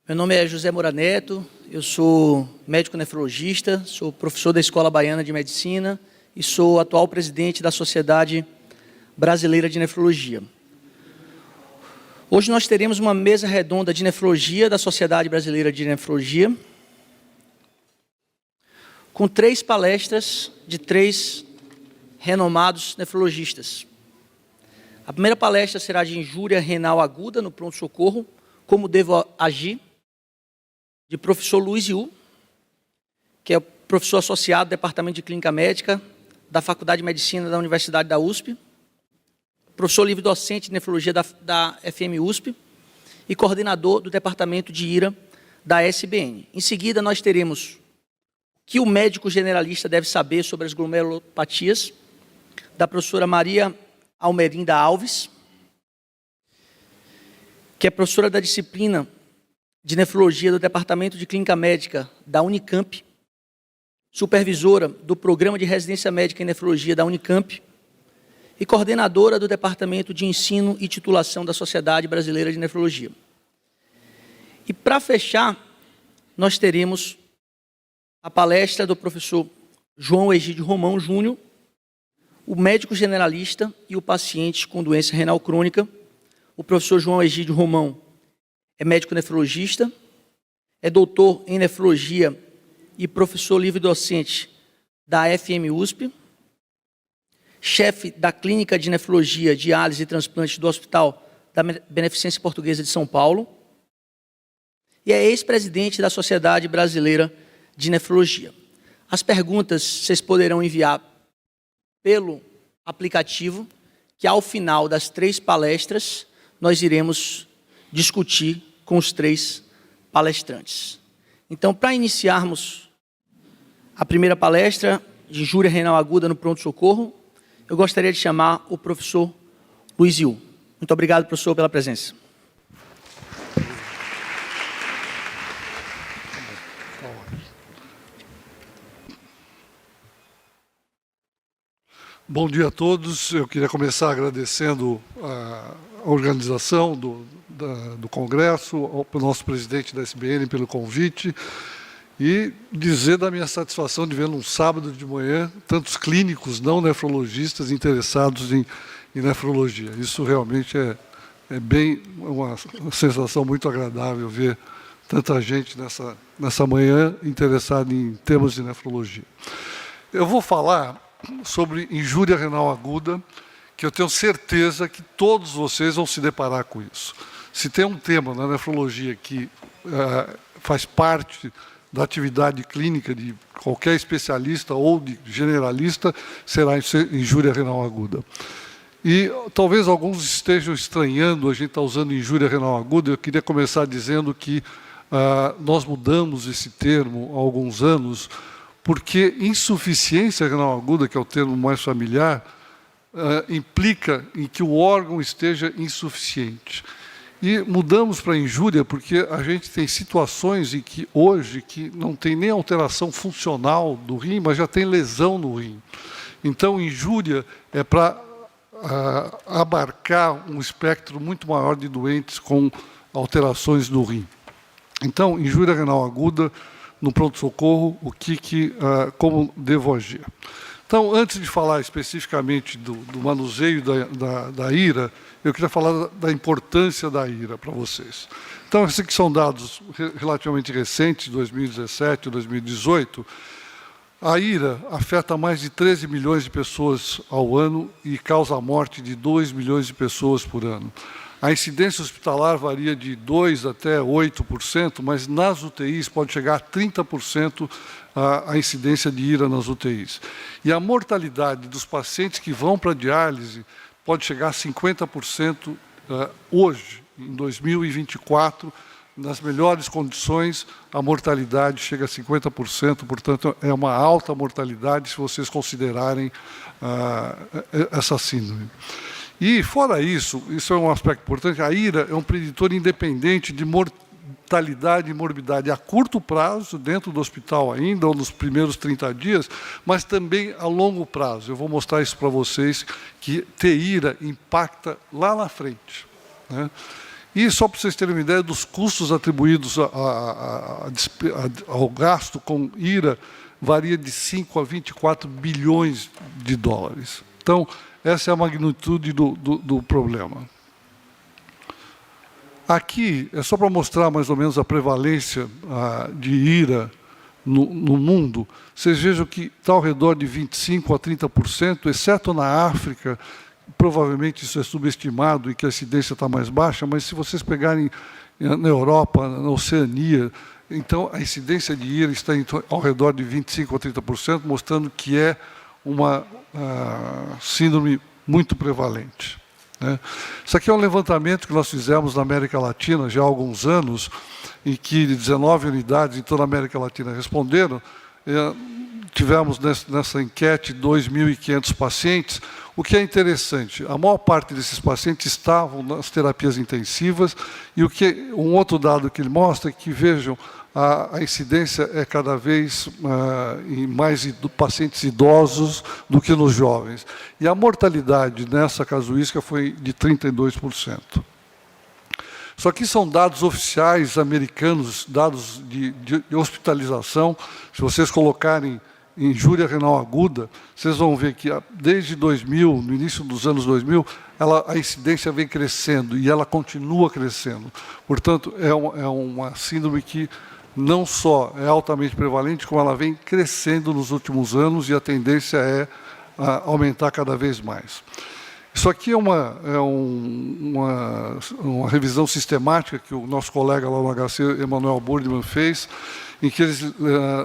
Meu nome é José Moura Neto, eu sou médico nefrologista, sou professor da Escola Baiana de Medicina e sou atual presidente da Sociedade Brasileira de Nefrologia. Hoje nós teremos uma mesa redonda de nefrologia da Sociedade Brasileira de Nefrologia, com 3 palestras de 3 renomados nefrologistas. A primeira palestra será de injúria renal aguda no pronto-socorro, como devo agir, de professor Luiz Yu, que é professor associado do Departamento de Clínica Médica da Faculdade de Medicina da Universidade da USP, professor livre-docente de nefrologia da FM USP e coordenador do Departamento de IRA da SBN. Em seguida, nós teremos o que o médico generalista deve saber sobre as glomerulopatias, da professora Maria Almerinda Alves, que é professora da disciplina de nefrologia do Departamento de Clínica Médica da Unicamp, supervisora do Programa de Residência Médica em Nefrologia da Unicamp e coordenadora do Departamento de Ensino e Titulação da Sociedade Brasileira de Nefrologia. E, para fechar, nós teremos a palestra do professor João Egídio Romão Júnior, o médico generalista e o paciente com doença renal crônica. O professor João Egídio Romão é médico nefrologista, é doutor em nefrologia e professor livre-docente da FM USP, chefe da Clínica de Nefrologia, Diálise e Transplante do Hospital da Beneficência Portuguesa de São Paulo e é ex-presidente da Sociedade Brasileira de Nefrologia. As perguntas vocês poderão enviar pelo aplicativo, que ao final das 3 palestras nós iremos discutir com os 3 palestrantes. Então, para iniciarmos a primeira palestra de injúria renal aguda no pronto-socorro, eu gostaria de chamar o professor Luiz Yu. Muito obrigado, professor, pela presença. Bom dia a todos. Eu queria começar agradecendo a organização do Congresso, ao nosso presidente da SBN pelo convite e dizer da minha satisfação de ver num sábado de manhã tantos clínicos não nefrologistas interessados em nefrologia. Isso realmente é bem uma sensação muito agradável ver tanta gente nessa manhã interessada em temas de nefrologia. Eu vou falar sobre injúria renal aguda, que eu tenho certeza que todos vocês vão se deparar com isso. Se tem um tema na nefrologia que faz parte da atividade clínica de qualquer especialista ou de generalista, será injúria renal aguda. E talvez alguns estejam estranhando a gente estar usando injúria renal aguda. Eu queria começar dizendo que nós mudamos esse termo há alguns anos, porque insuficiência renal aguda, que é o termo mais familiar, implica em que o órgão esteja insuficiente. E mudamos para injúria porque a gente tem situações em que hoje que não tem nem alteração funcional do rim, mas já tem lesão no rim. Então, injúria é para abarcar um espectro muito maior de doentes com alterações do rim. Então, injúria renal aguda no pronto-socorro, como devo agir. Então, antes de falar especificamente do manuseio da IRA, eu queria falar da importância da IRA para vocês. Então, esses aqui são dados relativamente recentes, 2017 e 2018. A IRA afeta mais de 13 milhões de pessoas ao ano e causa a morte de 2 milhões de pessoas por ano. A incidência hospitalar varia de 2% até 8%, mas nas UTIs pode chegar a 30% a incidência de IRA nas UTIs. E a mortalidade dos pacientes que vão para a diálise pode chegar a 50% hoje, em 2024, nas melhores condições, a mortalidade chega a 50%, portanto, é uma alta mortalidade se vocês considerarem essa síndrome. E, fora isso é um aspecto importante, a IRA é um preditor independente de mortalidade e morbidade a curto prazo, dentro do hospital ainda, ou nos primeiros 30 dias, mas também a longo prazo. Eu vou mostrar isso para vocês, que ter IRA impacta lá na frente, né? E só para vocês terem uma ideia dos custos atribuídos ao gasto com IRA, varia de 5 a 24 bilhões de dólares. Então, essa é a magnitude do problema. Aqui é só para mostrar mais ou menos a prevalência de IRA no mundo. Vocês vejam que está ao redor de 25% a 30%, exceto na África. Provavelmente isso é subestimado e que a incidência está mais baixa, mas se vocês pegarem na Europa, na Oceania, então a incidência de IRA está ao redor de 25% a 30%, mostrando que é uma síndrome muito prevalente, né? Isso aqui é um levantamento que nós fizemos na América Latina já há alguns anos, em que 19 unidades em toda a América Latina responderam. Tivemos nessa enquete 2.500 pacientes. O que é interessante, a maior parte desses pacientes estavam nas terapias intensivas, e um outro dado que ele mostra é que, vejam, a incidência é cada vez em mais pacientes idosos do que nos jovens. E a mortalidade nessa casuística foi de 32%. Isso aqui são dados oficiais americanos, dados de hospitalização. Se vocês colocarem injúria renal aguda, vocês vão ver que desde 2000, no início dos anos 2000, a incidência vem crescendo e ela continua crescendo. Portanto, é uma síndrome que não só é altamente prevalente, como ela vem crescendo nos últimos anos e a tendência é aumentar cada vez mais. Isso aqui é uma revisão sistemática que o nosso colega lá no HC, Emanuel Burdman, fez, em que eles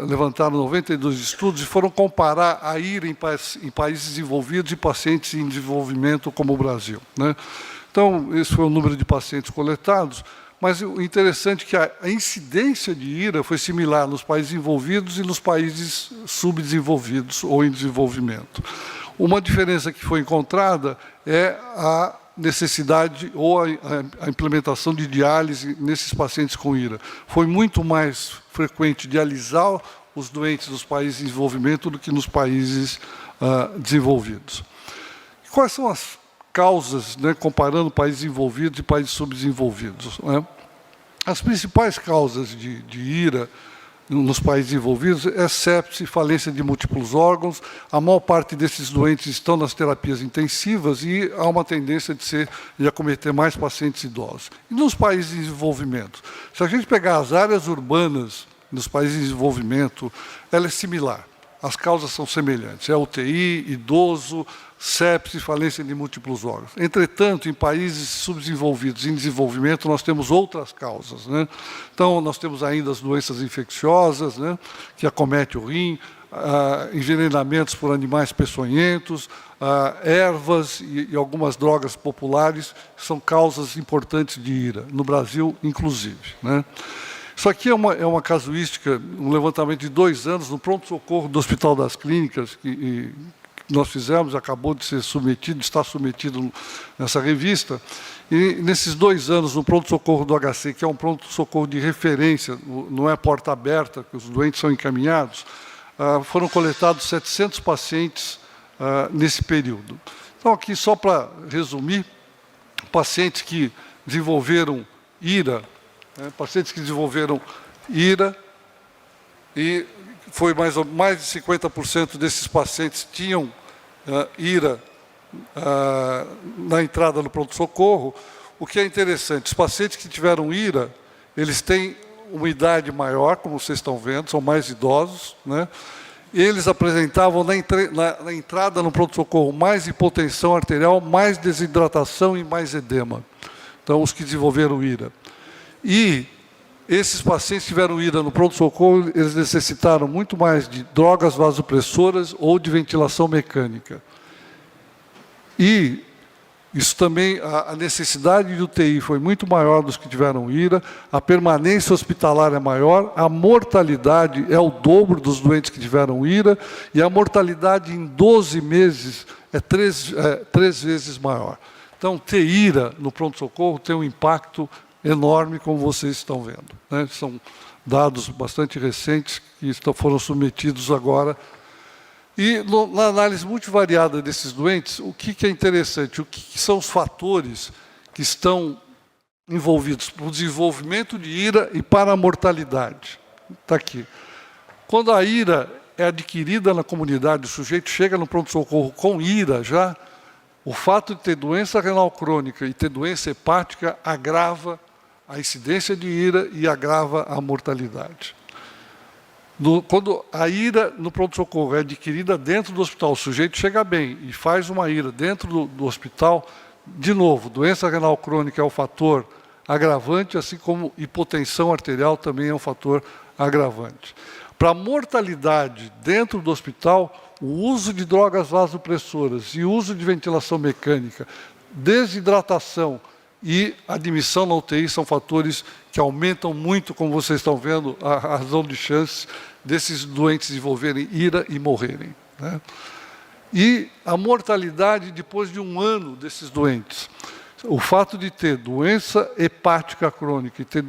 levantaram 92 estudos e foram comparar a IRA em países desenvolvidos e pacientes em desenvolvimento como o Brasil, né? Então, esse foi o número de pacientes coletados, mas o interessante é que a incidência de IRA foi similar nos países envolvidos e nos países subdesenvolvidos ou em desenvolvimento. Uma diferença que foi encontrada é a necessidade ou a implementação de diálise nesses pacientes com IRA. Foi muito mais frequente dialisar os doentes dos países em desenvolvimento do que nos países desenvolvidos. Quais são as causas, né, comparando países envolvidos e países subdesenvolvidos, né? As principais causas de IRA nos países envolvidos é sepse, falência de múltiplos órgãos. A maior parte desses doentes estão nas terapias intensivas e há uma tendência de acometer mais pacientes idosos. E nos países em desenvolvimento? Se a gente pegar as áreas urbanas nos países em desenvolvimento, ela é similar. As causas são semelhantes. É UTI, idoso, sepse, falência de múltiplos órgãos. Entretanto, em países subdesenvolvidos e em desenvolvimento, nós temos outras causas, né? Então, nós temos ainda as doenças infecciosas, né, que acometem o rim, envenenamentos por animais peçonhentos, ervas e algumas drogas populares são causas importantes de IRA, no Brasil, inclusive, né? Isso aqui é uma casuística, um levantamento de 2 anos no pronto-socorro do Hospital das Clínicas, que nós fizemos, acabou de ser submetido, está submetido nessa revista. E nesses 2 anos, no pronto-socorro do HC, que é um pronto-socorro de referência, não é porta aberta, que os doentes são encaminhados, foram coletados 700 pacientes nesse período. Então, aqui, só para resumir, pacientes que desenvolveram IRA, e foi mais de 50% desses pacientes tinham IRA na entrada no pronto-socorro. O que é interessante, os pacientes que tiveram IRA, eles têm uma idade maior, como vocês estão vendo, são mais idosos, né? Eles apresentavam na entrada no pronto-socorro mais hipotensão arterial, mais desidratação e mais edema. Então, os que desenvolveram IRA. E esses pacientes que tiveram IRA no pronto-socorro, eles necessitaram muito mais de drogas vasopressoras ou de ventilação mecânica. E isso também, a necessidade de UTI foi muito maior dos que tiveram IRA, a permanência hospitalar é maior, a mortalidade é o dobro dos doentes que tiveram IRA, e a mortalidade em 12 meses é 3 vezes maior. Então, ter IRA no pronto-socorro tem um impacto enorme, como vocês estão vendo, né? São dados bastante recentes que foram submetidos agora. E na análise multivariada desses doentes, o que é interessante? O que são os fatores que estão envolvidos para o desenvolvimento de ira e para a mortalidade. Está aqui. Quando a ira é adquirida na comunidade, o sujeito chega no pronto-socorro com ira já, o fato de ter doença renal crônica e ter doença hepática agrava a incidência de ira e agrava a mortalidade. Quando a ira no pronto-socorro é adquirida dentro do hospital, o sujeito chega bem e faz uma ira dentro do hospital, de novo, doença renal crônica é um fator agravante, assim como hipotensão arterial também é um fator agravante. Para a mortalidade dentro do hospital, o uso de drogas vasopressoras e o uso de ventilação mecânica, desidratação e admissão na UTI são fatores que aumentam muito, como vocês estão vendo, a razão de chance desses doentes desenvolverem ira e morrerem, né? E a mortalidade depois de 1 ano desses doentes. O fato de ter doença hepática crônica e ter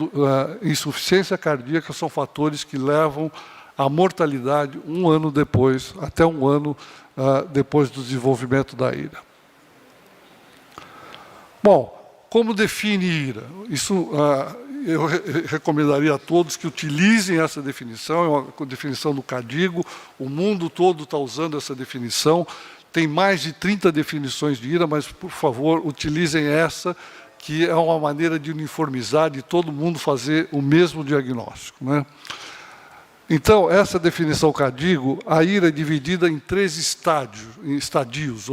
insuficiência cardíaca são fatores que levam à mortalidade 1 ano depois, até 1 ano depois do desenvolvimento da ira. Bom, como define ira? Isso eu recomendaria a todos que utilizem essa definição, é uma definição do CADIGO, o mundo todo está usando essa definição, tem mais de 30 definições de ira, mas, por favor, utilizem essa, que é uma maneira de uniformizar, de todo mundo fazer o mesmo diagnóstico, né? Então, essa definição CADIGO, a ira é dividida em 3 estadios,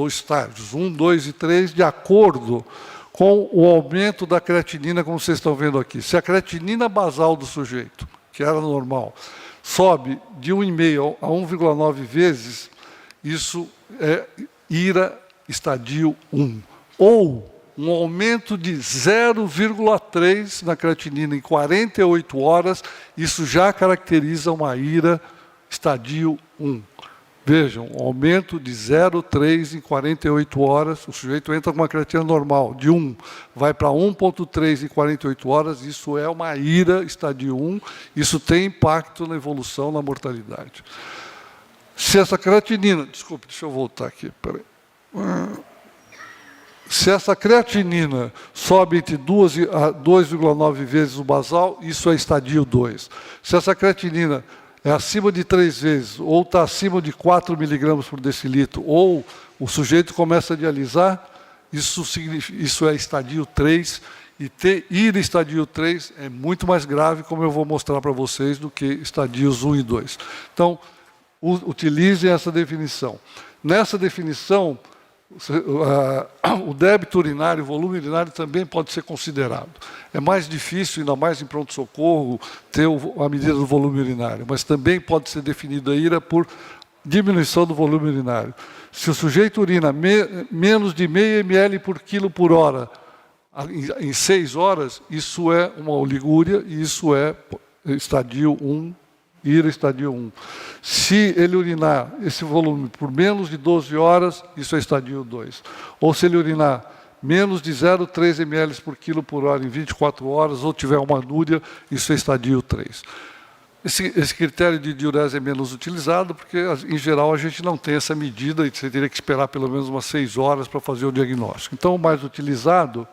1, 2 e 3, de acordo com o aumento da creatinina, como vocês estão vendo aqui. Se a creatinina basal do sujeito, que era normal, sobe de 1,5 a 1,9 vezes, isso é ira estadio 1. Ou um aumento de 0,3 na creatinina em 48 horas, isso já caracteriza uma ira estadio 1. Vejam, um aumento de 0,3 em 48 horas, o sujeito entra com uma creatina normal, de 1, vai para 1,3 em 48 horas, isso é uma ira estadio 1, isso tem impacto na evolução, na mortalidade. Se essa creatinina, desculpe, deixa eu voltar aqui, peraí. Se essa creatinina sobe entre 2 a 2,9 vezes o basal, isso é estadio 2. Se essa creatinina é acima de 3 vezes, ou está acima de 4 miligramas por decilitro, ou o sujeito começa a dialisar, isso é estadio 3, e ter ira estadio 3 é muito mais grave, como eu vou mostrar para vocês, do que estadios 1 e 2. Então, utilizem essa definição. Nessa definição, o débito urinário, o volume urinário também pode ser considerado. É mais difícil, ainda mais em pronto-socorro, ter a medida do volume urinário, mas também pode ser definida a ira por diminuição do volume urinário. Se o sujeito urina menos de 0,5 ml por quilo por hora em 6 horas, isso é uma oligúria e isso é estadio 1, ira estadio 1. Se ele urinar esse volume por menos de 12 horas, isso é estadio 2. Ou se ele urinar menos de 0,3 ml por quilo por hora em 24 horas, ou tiver uma anúria, isso é estadio 3. Esse critério de diurese é menos utilizado, porque, em geral, a gente não tem essa medida, e você teria que esperar pelo menos umas 6 horas para fazer o diagnóstico. Então, o mais utilizado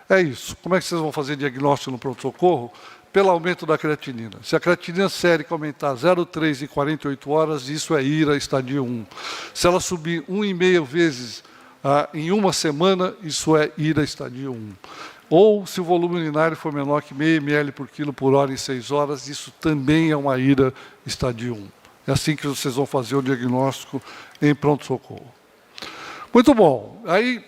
é isso. Como é que vocês vão fazer diagnóstico no pronto-socorro? Pelo aumento da creatinina. Se a creatinina sérica aumentar 0,3 em 48 horas, isso é ira estadio 1. Se ela subir 1,5 vezes em uma semana, isso é ira estadio 1. Ou se o volume urinário for menor que 0,5 ml por quilo por hora em 6 horas, isso também é uma ira estadio 1. É assim que vocês vão fazer o diagnóstico em pronto-socorro. Muito bom. Aí,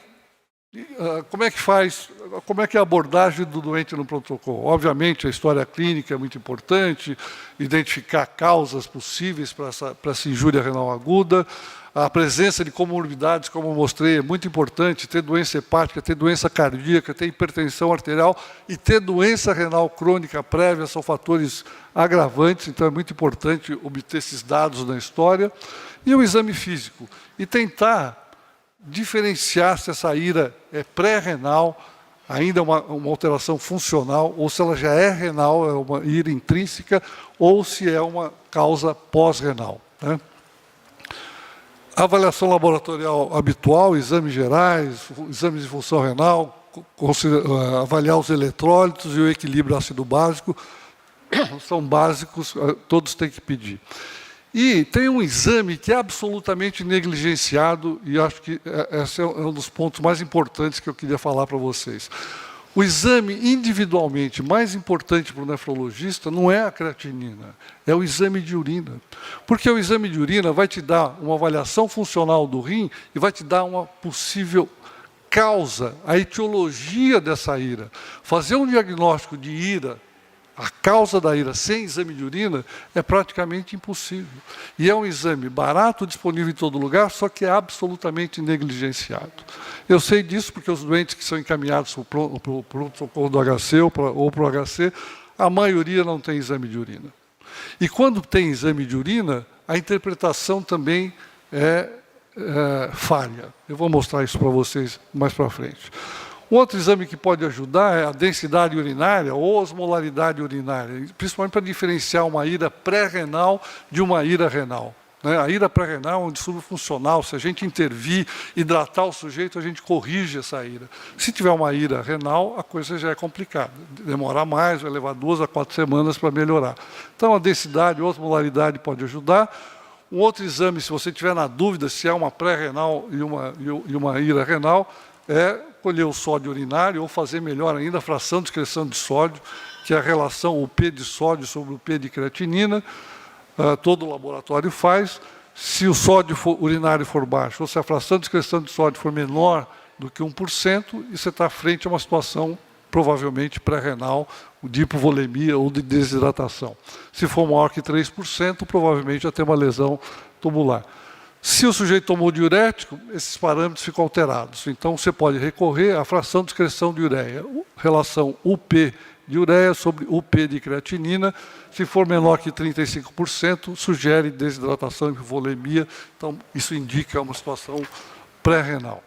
como é que faz, como é que é a abordagem do doente no pronto-socorro? Obviamente, a história clínica é muito importante, identificar causas possíveis para essa injúria renal aguda, a presença de comorbidades, como eu mostrei, é muito importante, ter doença hepática, ter doença cardíaca, ter hipertensão arterial e ter doença renal crônica prévia, são fatores agravantes, então é muito importante obter esses dados na história. E o exame físico, e tentar diferenciar se essa ira é pré-renal, ainda uma alteração funcional, ou se ela já é renal, é uma ira intrínseca, ou se é uma causa pós-renal, né? Avaliação laboratorial habitual, exames gerais, exames de função renal, avaliar os eletrólitos e o equilíbrio ácido básico. São básicos, todos têm que pedir. E tem um exame que é absolutamente negligenciado, e acho que esse é um dos pontos mais importantes que eu queria falar para vocês. O exame individualmente mais importante para o nefrologista não é a creatinina, é o exame de urina. Porque o exame de urina vai te dar uma avaliação funcional do rim e vai te dar uma possível causa, a etiologia dessa ira. Fazer um diagnóstico de ira, a causa da ira sem exame de urina é praticamente impossível. E é um exame barato, disponível em todo lugar, só que é absolutamente negligenciado. Eu sei disso porque os doentes que são encaminhados para o pronto-socorro do HC ou para o HC, a maioria não tem exame de urina. E quando tem exame de urina, a interpretação também é falha. Eu vou mostrar isso para vocês mais para frente. Um outro exame que pode ajudar é a densidade urinária ou osmolaridade urinária, principalmente para diferenciar uma ira pré-renal de uma ira renal. A ira pré-renal é um distúrbio funcional, se a gente intervir, hidratar o sujeito, a gente corrige essa ira. Se tiver uma ira renal, a coisa já é complicada. Demora mais, vai levar 2 a 4 semanas para melhorar. Então, a densidade, a osmolaridade pode ajudar. Um outro exame, se você tiver na dúvida se é uma pré-renal e uma ira renal, é colher o sódio urinário ou fazer melhor ainda a fração de excreção de sódio, que é a relação o P de sódio sobre o P de creatinina. Todo laboratório faz. Se o sódio urinário for baixo, ou se a fração de excreção de sódio for menor do que 1%, e você está frente a uma situação provavelmente pré-renal, de hipovolemia ou de desidratação. Se for maior que 3%, provavelmente já tem uma lesão tubular. Se o sujeito tomou diurético, esses parâmetros ficam alterados. Então, você pode recorrer à fração de excreção de ureia, relação UP de ureia sobre UP de creatinina. Se for menor que 35%, sugere desidratação e hipovolemia. Então, isso indica uma situação pré-renal.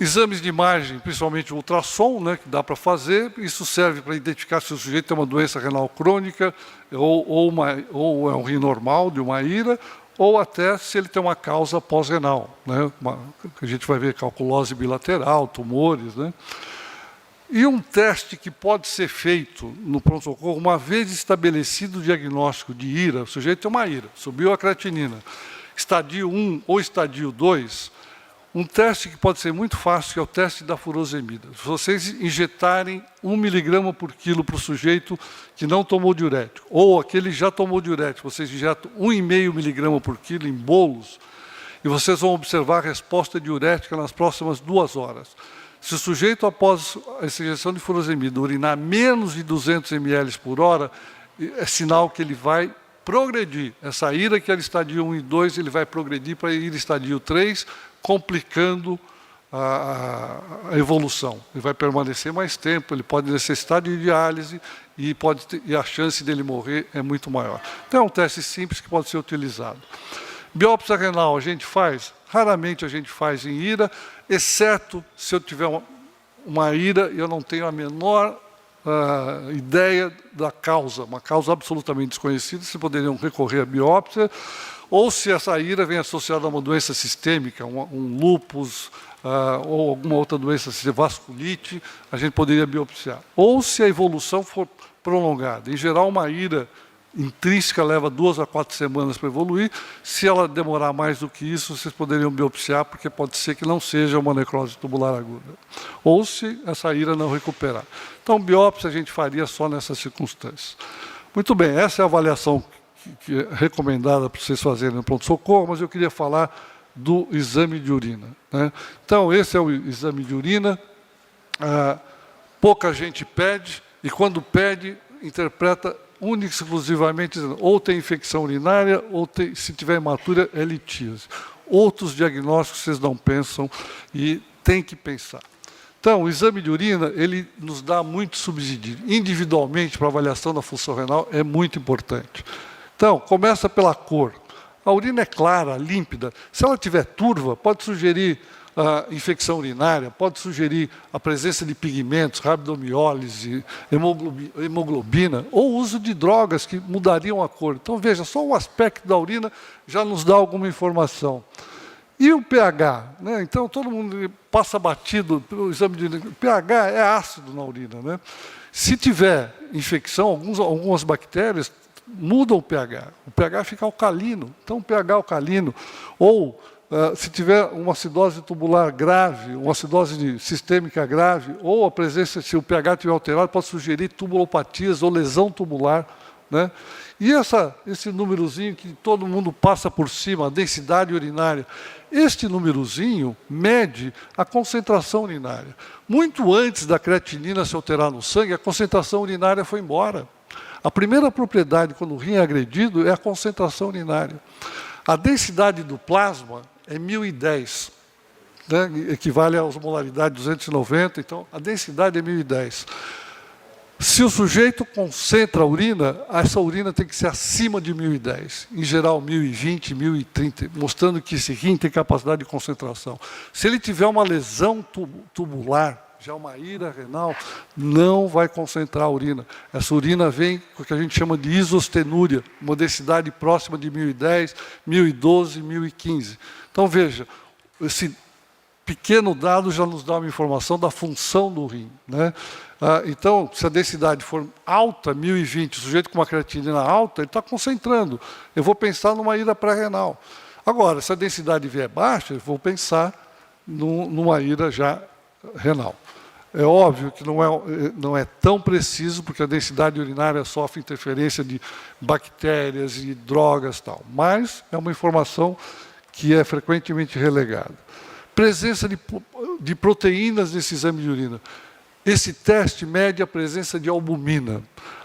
Exames de imagem, principalmente o ultrassom, que dá para fazer, isso serve para identificar se o sujeito tem uma doença renal crônica ou é um rim normal de uma ira, ou até se ele tem uma causa pós-renal, a gente vai ver calculose bilateral, tumores. E um teste que pode ser feito no pronto-socorro, uma vez estabelecido o diagnóstico de ira, o sujeito tem uma ira, subiu a creatinina, estadio 1 ou estadio 2, um teste que pode ser muito fácil, que é o teste da furosemida. Se vocês injetarem 1 miligrama por quilo para o sujeito que não tomou diurético, ou aquele que já tomou diurético, vocês injetam 1,5 miligrama por quilo em bolos, e vocês vão observar a resposta diurética nas próximas 2 horas. Se o sujeito, após essa injeção de furosemida, urinar menos de 200 ml por hora, é sinal que ele vai progredir. Essa ira que era estadio 1 e 2, ele vai progredir para ir estadio 3, complicando a evolução. Ele vai permanecer mais tempo, ele pode necessitar de diálise e a chance dele morrer é muito maior. Então, é um teste simples que pode ser utilizado. Biópsia renal a gente faz? Raramente a gente faz em ira, exceto se eu tiver uma ira e eu não tenho a menor ideia da causa, uma causa absolutamente desconhecida, vocês poderiam recorrer à biópsia, ou se essa ira vem associada a uma doença sistêmica, um lúpus, ou alguma outra doença, vasculite, a gente poderia biopsiar. Ou se a evolução for prolongada. Em geral, uma ira intrínseca leva 2 a 4 semanas para evoluir. Se ela demorar mais do que isso, vocês poderiam biopsiar, porque pode ser que não seja uma necrose tubular aguda. Ou se essa ira não recuperar. Então, biópsia a gente faria só nessas circunstâncias. Muito bem, essa é a avaliação que é recomendada para vocês fazerem no pronto-socorro, mas eu queria falar do exame de urina. Então, esse é o exame de urina. Pouca gente pede, e quando pede, interpreta única e exclusivamente, ou tem infecção urinária, ou se tiver hematura, é litíase. Outros diagnósticos vocês não pensam e tem que pensar. Então, o exame de urina, ele nos dá muito subsídio. Individualmente, para avaliação da função renal, é muito importante. Então, começa pela cor. A urina é clara, límpida. Se ela tiver turva, pode sugerir infecção urinária, pode sugerir a presença de pigmentos, rabdomiólise, hemoglobina, ou uso de drogas que mudariam a cor. Então, veja, só o aspecto da urina já nos dá alguma informação. E o pH? Né? Então, todo mundo passa batido pelo exame de urina. O pH é ácido na urina. Né? Se tiver infecção, algumas bactérias mudam o pH. O pH fica alcalino. Então, o pH alcalino, ou se tiver uma acidose tubular grave, uma acidose sistêmica grave, ou a presença, se o pH estiver alterado, pode sugerir tubulopatias ou lesão tubular. Né? E esse númerozinho que todo mundo passa por cima, a densidade urinária, este númerozinho mede a concentração urinária. Muito antes da creatinina se alterar no sangue, a concentração urinária foi embora. A primeira propriedade, quando o rim é agredido, é a concentração urinária. A densidade do plasma é 1010, né? Equivale à osmolaridade 290, então a densidade é 1010. Se o sujeito concentra a urina, essa urina tem que ser acima de 1010, em geral 1020, 1030, mostrando que esse rim tem capacidade de concentração. Se ele tiver uma lesão tubular, já uma ira renal, não vai concentrar a urina. Essa urina vem com o que a gente chama de isostenúria, uma densidade próxima de 1010, 1012, 1015. Então veja, esse pequeno dado já nos dá uma informação da função do rim. Né? Então, se a densidade for alta, 1020, o sujeito com uma creatinina alta, ele está concentrando. Eu vou pensar numa ira pré-renal. Agora, se a densidade vier baixa, eu vou pensar numa ira já renal. É óbvio que não é tão preciso, porque a densidade urinária sofre interferência de bactérias e drogas e tal, mas é uma informação que é frequentemente relegada. Presença de proteínas nesse exame de urina. Esse teste mede a presença de albumina.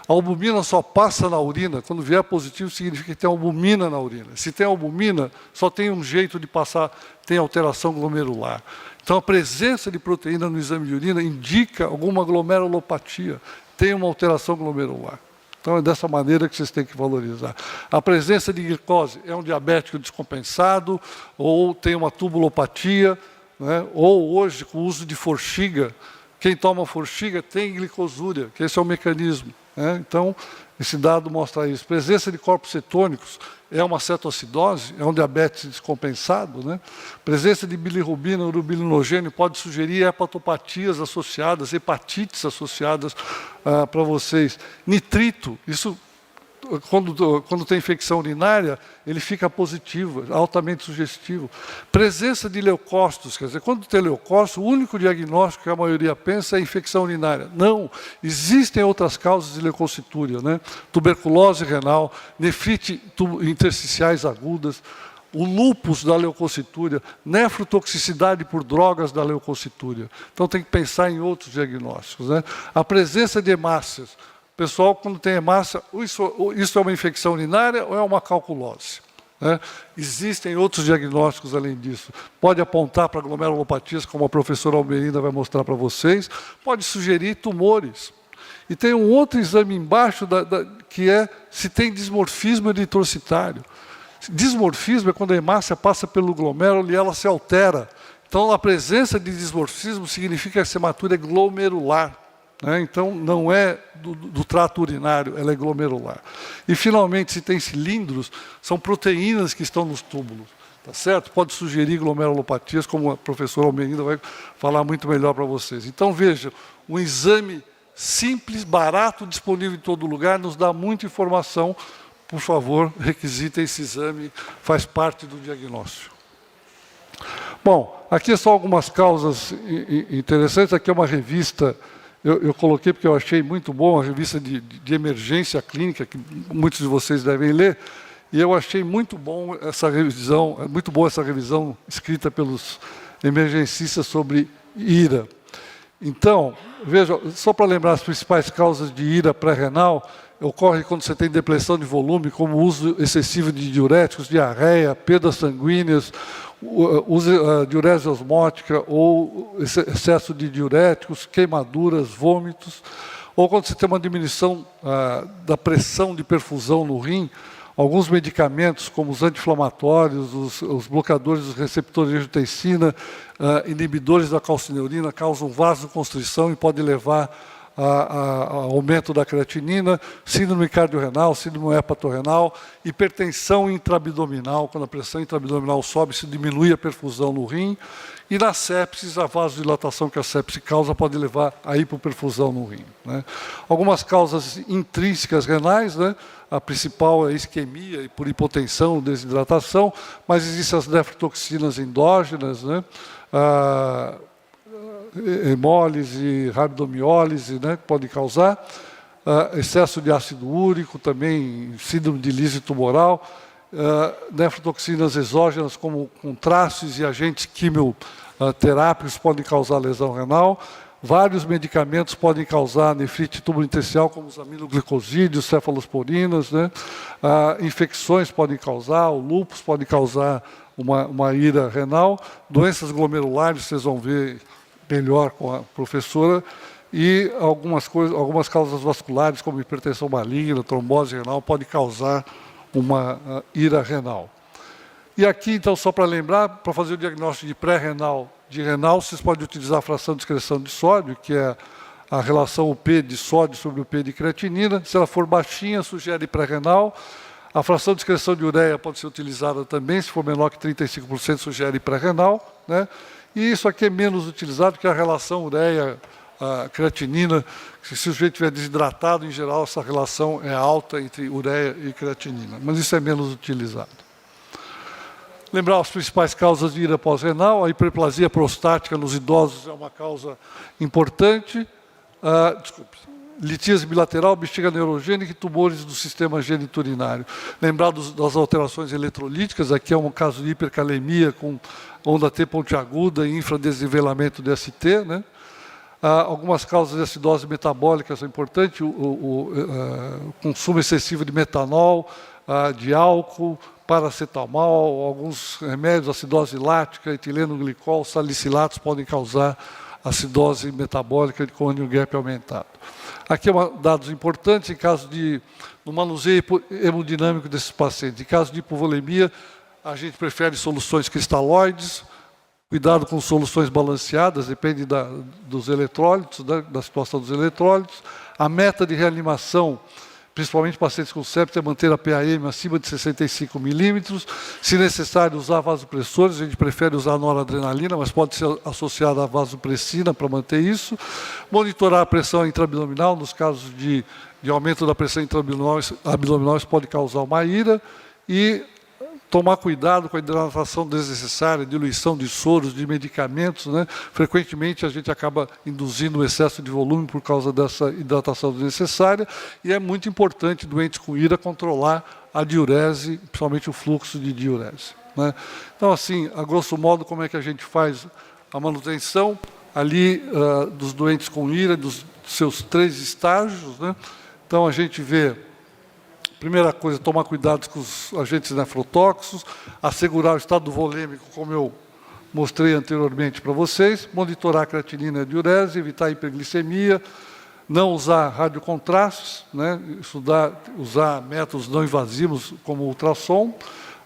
A albumina só passa na urina, quando vier positivo significa que tem albumina na urina. Se tem albumina, só tem um jeito de passar, tem alteração glomerular. Então a presença de proteína no exame de urina indica alguma glomerulopatia, tem uma alteração glomerular. Então é dessa maneira que vocês têm que valorizar. A presença de glicose é um diabético descompensado, ou tem uma tubulopatia, né? Ou hoje com o uso de forxiga, quem toma forxiga tem glicosúria, que esse é o mecanismo. Né? Então, esse dado mostra isso. Presença de corpos cetônicos é uma cetoacidose, é um diabetes descompensado. Né? Presença de bilirrubina, urobilinogênio pode sugerir hepatopatias associadas, hepatites associadas para vocês. Nitrito, isso quando tem infecção urinária, ele fica positivo, altamente sugestivo. Presença de leucócitos, quer dizer, quando tem leucócito, o único diagnóstico que a maioria pensa é infecção urinária. Não, existem outras causas de leucocitúria, né? Tuberculose renal, nefrite intersticiais agudas, o lúpus da leucocitúria, nefrotoxicidade por drogas da leucocitúria. Então tem que pensar em outros diagnósticos. Né? A presença de hemácias. Pessoal, quando tem hemácia, isso é uma infecção urinária ou é uma calculose? Né? Existem outros diagnósticos além disso. Pode apontar para glomerulopatias, como a professora Almerinda vai mostrar para vocês. Pode sugerir tumores. E tem um outro exame embaixo, que é se tem dismorfismo eritrocitário. Dismorfismo é quando a hemácia passa pelo glomérulo e ela se altera. Então, a presença de dismorfismo significa que essa hematura é glomerular. Né? Então, não é do trato urinário, ela é glomerular. E, finalmente, se tem cilindros, são proteínas que estão nos túbulos. Tá certo? Pode sugerir glomerulopatias, como a professora Almerinda vai falar muito melhor para vocês. Então, veja, um exame simples, barato, disponível em todo lugar, nos dá muita informação. Por favor, requisitem esse exame, faz parte do diagnóstico. Bom, aqui são algumas causas interessantes. Aqui é uma revista, eu coloquei porque eu achei muito bom, a revista de emergência clínica, que muitos de vocês devem ler, e eu achei muito bom essa revisão, muito boa essa revisão escrita pelos emergencistas sobre ira. Então, veja, só para lembrar as principais causas de ira pré-renal, ocorre quando você tem depressão de volume, como uso excessivo de diuréticos, diarreia, perdas sanguíneas, diurese osmótica ou excesso de diuréticos, queimaduras, vômitos, ou quando você tem uma diminuição da pressão de perfusão no rim, alguns medicamentos, como os anti-inflamatórios, os bloqueadores dos receptores de angiotensina, inibidores da calcineurina, causam vasoconstrição e podem levar aumento da creatinina, síndrome cardiorrenal, síndrome hepatorrenal, hipertensão intraabdominal, quando a pressão intraabdominal sobe, se diminui a perfusão no rim, e na sepsis, a vasodilatação que a sepse causa pode levar a hipoperfusão no rim, né? Algumas causas intrínsecas renais, né? A principal é a isquemia e por hipotensão, desidratação, mas existem as nefrotoxinas endógenas, né? Hemólise, rabdomiólise, né, que pode causar, excesso de ácido úrico, também síndrome de lise tumoral, nefrotoxinas exógenas como contrastes e agentes quimioterápicos podem causar lesão renal, vários medicamentos podem causar nefrite tubulointestinal, como os aminoglicosídeos, cefalosporinas, né, infecções podem causar, o lúpus pode causar uma ira renal, doenças glomerulares, vocês vão ver melhor com a professora, e algumas causas vasculares, como hipertensão maligna, trombose renal, pode causar uma ira renal. E aqui, então, só para lembrar, para fazer o diagnóstico de pré-renal, de renal, vocês podem utilizar a fração de excreção de sódio, que é a relação UP de sódio sobre o P de creatinina. Se ela for baixinha, sugere pré-renal. A fração de excreção de ureia pode ser utilizada também, se for menor que 35%, sugere pré-renal, né? E isso aqui é menos utilizado, que a relação ureia-creatinina, se o sujeito estiver desidratado, em geral, essa relação é alta entre ureia e creatinina, mas isso é menos utilizado. Lembrar as principais causas de ira pós-renal, a hiperplasia prostática nos idosos é uma causa importante, litíase bilateral, bexiga neurogênica e tumores do sistema geniturinário. Lembrar das alterações eletrolíticas, aqui é um caso de hipercalemia com onda T pontiaguda e infradesnivelamento de ST, né? Algumas causas de acidose metabólica são importantes, o consumo excessivo de metanol, de álcool, paracetamol, alguns remédios, acidose lática, etileno glicol, salicilatos podem causar acidose metabólica com ânion gap aumentado. Aqui dados importantes em caso no manuseio hemodinâmico desses pacientes. Em caso de hipovolemia, a gente prefere soluções cristalóides, cuidado com soluções balanceadas, depende dos eletrólitos, da situação dos eletrólitos. A meta de reanimação, principalmente pacientes com sepsis, é manter a PAM acima de 65 milímetros. Se necessário, usar vasopressores, a gente prefere usar noradrenalina, mas pode ser associada à vasopressina para manter isso. Monitorar a pressão intraabdominal, nos casos de aumento da pressão intraabdominal, isso pode causar uma ira. E tomar cuidado com a hidratação desnecessária, diluição de soros, de medicamentos, né? Frequentemente a gente acaba induzindo um excesso de volume por causa dessa hidratação desnecessária, e é muito importante, doentes com ira, controlar a diurese, principalmente o fluxo de diurese, né? Então, assim, a grosso modo, como é que a gente faz a manutenção ali dos doentes com ira, dos seus 3 estágios, né? Então, a gente vê, primeira coisa, tomar cuidado com os agentes nefrotóxicos, assegurar o estado volêmico, como eu mostrei anteriormente para vocês, monitorar a creatinina e a diurese, evitar a hiperglicemia, não usar radiocontrastes, né, usar métodos não invasivos como ultrassom,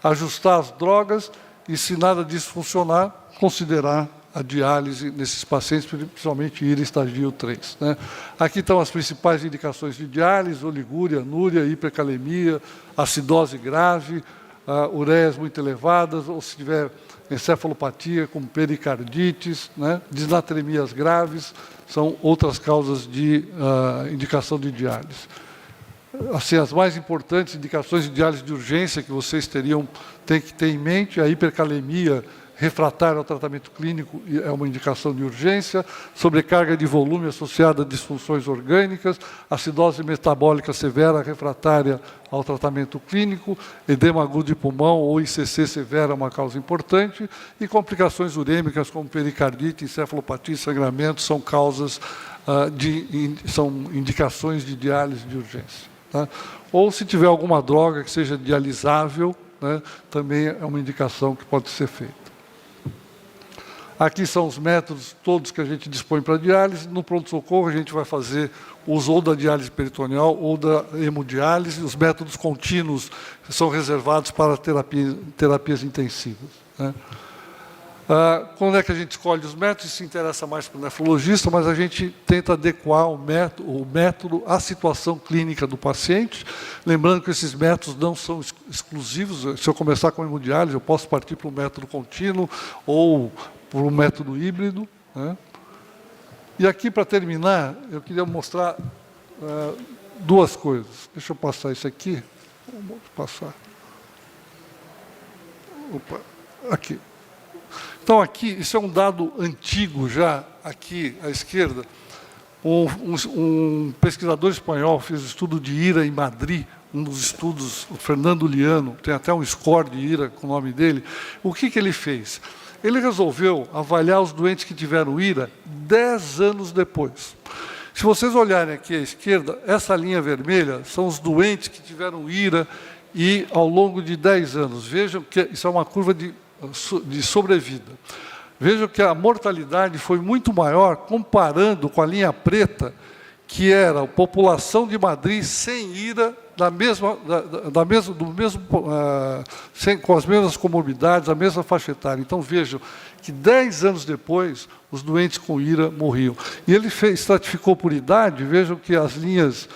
ajustar as drogas e, se nada disso funcionar, considerar a diálise nesses pacientes, principalmente ira estadio 3. Né? Aqui estão as principais indicações de diálise: oligúria, anúria, hipercalemia, acidose grave, ureias muito elevadas, ou se tiver encefalopatia, como pericardites, né? Disnatremias graves, são outras causas de indicação de diálise. Assim, as mais importantes indicações de diálise de urgência que vocês têm que ter em mente: a hipercalemia refratária ao tratamento clínico é uma indicação de urgência, sobrecarga de volume associada a disfunções orgânicas, acidose metabólica severa refratária ao tratamento clínico, edema agudo de pulmão ou ICC severa é uma causa importante, e complicações urêmicas como pericardite, encefalopatia e sangramento são causas, são indicações de diálise de urgência. Tá? Ou se tiver alguma droga que seja dialisável, né, também é uma indicação que pode ser feita. Aqui são os métodos todos que a gente dispõe para diálise. No pronto-socorro a gente vai fazer uso ou da diálise peritoneal ou da hemodiálise. Os métodos contínuos são reservados para terapias intensivas, né? Quando é que a gente escolhe os métodos? Isso se interessa mais para o nefrologista, mas a gente tenta adequar o método à situação clínica do paciente. Lembrando que esses métodos não são exclusivos. Se eu começar com a hemodiálise, eu posso partir para um método contínuo ou para um método híbrido, né? E aqui, para terminar, eu queria mostrar duas coisas. Deixa eu passar isso aqui. Vamos passar. Opa, aqui. Então, aqui, isso é um dado antigo já, aqui à esquerda. Um pesquisador espanhol fez estudo de IRA em Madrid, um dos estudos, o Fernando Liano, tem até um score de IRA com o nome dele. O que ele fez? Ele resolveu avaliar os doentes que tiveram IRA 10 anos depois. Se vocês olharem aqui à esquerda, essa linha vermelha são os doentes que tiveram IRA e ao longo de 10 anos. Vejam que isso é uma curva de sobrevida. Vejam que a mortalidade foi muito maior comparando com a linha preta, que era a população de Madrid sem IRA, com as mesmas comorbidades, a mesma faixa etária. Então, vejam que 10 anos depois, os doentes com IRA morriam. E ele estratificou por idade, vejam que as linhas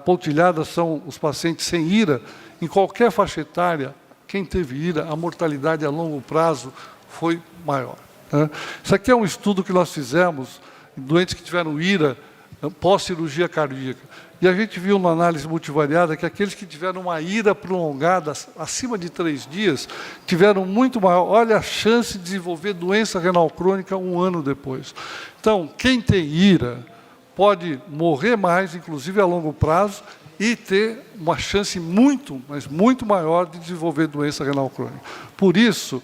pontilhadas são os pacientes sem IRA. Em qualquer faixa etária, quem teve IRA, a mortalidade a longo prazo foi maior, né? Isso aqui é um estudo que nós fizemos em doentes que tiveram IRA pós-cirurgia cardíaca. E a gente viu na análise multivariada que aqueles que tiveram uma IRA prolongada, acima de 3 dias, tiveram muito maior. Olha a chance de desenvolver doença renal crônica 1 ano depois. Então, quem tem IRA pode morrer mais, inclusive a longo prazo, e ter uma chance muito, mas muito maior de desenvolver doença renal crônica. Por isso,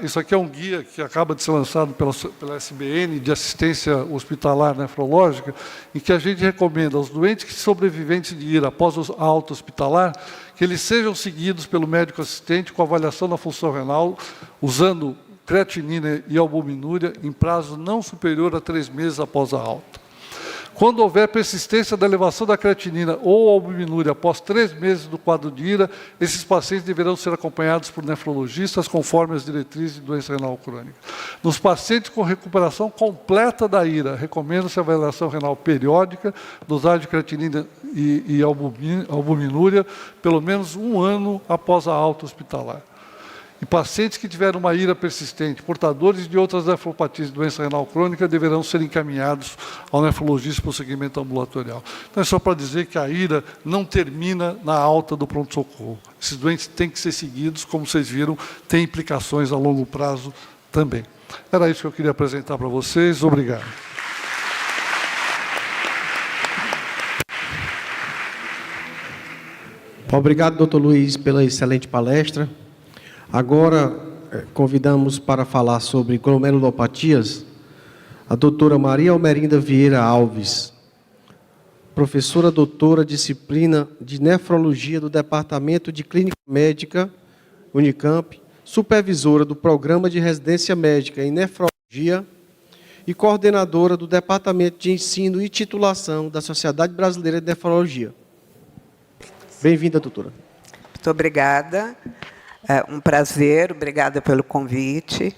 isso aqui é um guia que acaba de ser lançado pela SBN, de assistência hospitalar nefrológica, em que a gente recomenda aos doentes que sobreviventes de IRA após a alta hospitalar, que eles sejam seguidos pelo médico assistente com avaliação da função renal, usando creatinina e albuminúria em prazo não superior a 3 meses após a alta. Quando houver persistência da elevação da creatinina ou albuminúria após 3 meses do quadro de IRA, esses pacientes deverão ser acompanhados por nefrologistas conforme as diretrizes de doença renal crônica. Nos pacientes com recuperação completa da IRA, recomenda-se a avaliação renal periódica, dosagem de creatinina e albuminúria, pelo menos 1 ano após a alta hospitalar. E pacientes que tiveram uma IRA persistente, portadores de outras nefropatias de doença renal crônica, deverão ser encaminhados ao nefrologista para o segmento ambulatorial. Então, é só para dizer que a IRA não termina na alta do pronto-socorro. Esses doentes têm que ser seguidos, como vocês viram, tem implicações a longo prazo também. Era isso que eu queria apresentar para vocês. Obrigado. Obrigado, doutor Luiz, pela excelente palestra. Agora, convidamos para falar sobre glomerulopatias a doutora Maria Almerinda Vieira Alves, professora doutora, disciplina de nefrologia do Departamento de Clínica Médica, Unicamp, supervisora do Programa de Residência Médica em Nefrologia e coordenadora do Departamento de Ensino e Titulação da Sociedade Brasileira de Nefrologia. Bem-vinda, doutora. Muito obrigada. Um prazer, obrigada pelo convite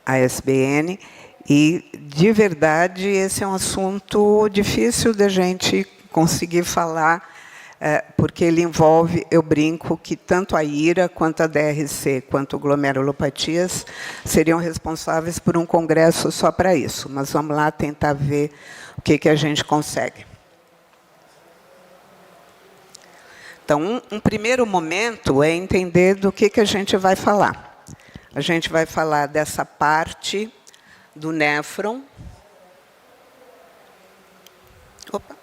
à SBN. E, de verdade, esse é um assunto difícil da gente conseguir falar, porque ele envolve, eu brinco, que tanto a IRA, quanto a DRC, quanto glomerulopatias seriam responsáveis por um congresso só para isso. Mas vamos lá tentar ver o que a gente consegue. Então, um primeiro momento é entender do que a gente vai falar. A gente vai falar dessa parte do néfron. Opa.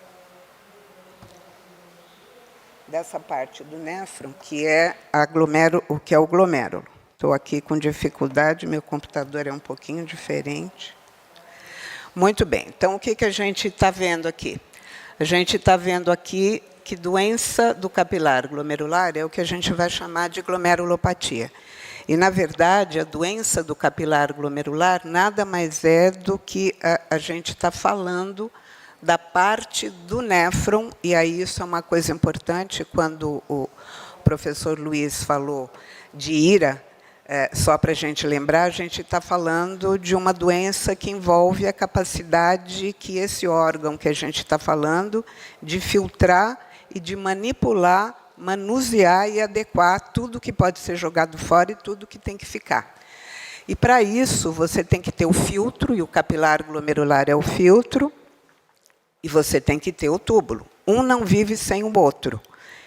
Dessa parte do néfron, que é o glomérulo. Estou aqui com dificuldade, meu computador é um pouquinho diferente. Muito bem, então o que a gente está vendo aqui? A gente está vendo aqui que doença do capilar glomerular é o que a gente vai chamar de glomerulopatia. E, na verdade, a doença do capilar glomerular nada mais é do que a gente está falando da parte do néfron, e aí isso é uma coisa importante, quando o professor Luiz falou de IRA, só para a gente lembrar, a gente está falando de uma doença que envolve a capacidade que esse órgão que a gente está falando de filtrar e de manipular, manusear e adequar tudo que pode ser jogado fora e tudo que tem que ficar. E, para isso, você tem que ter o filtro, e o capilar glomerular é o filtro, e você tem que ter o túbulo. Um não vive sem o outro.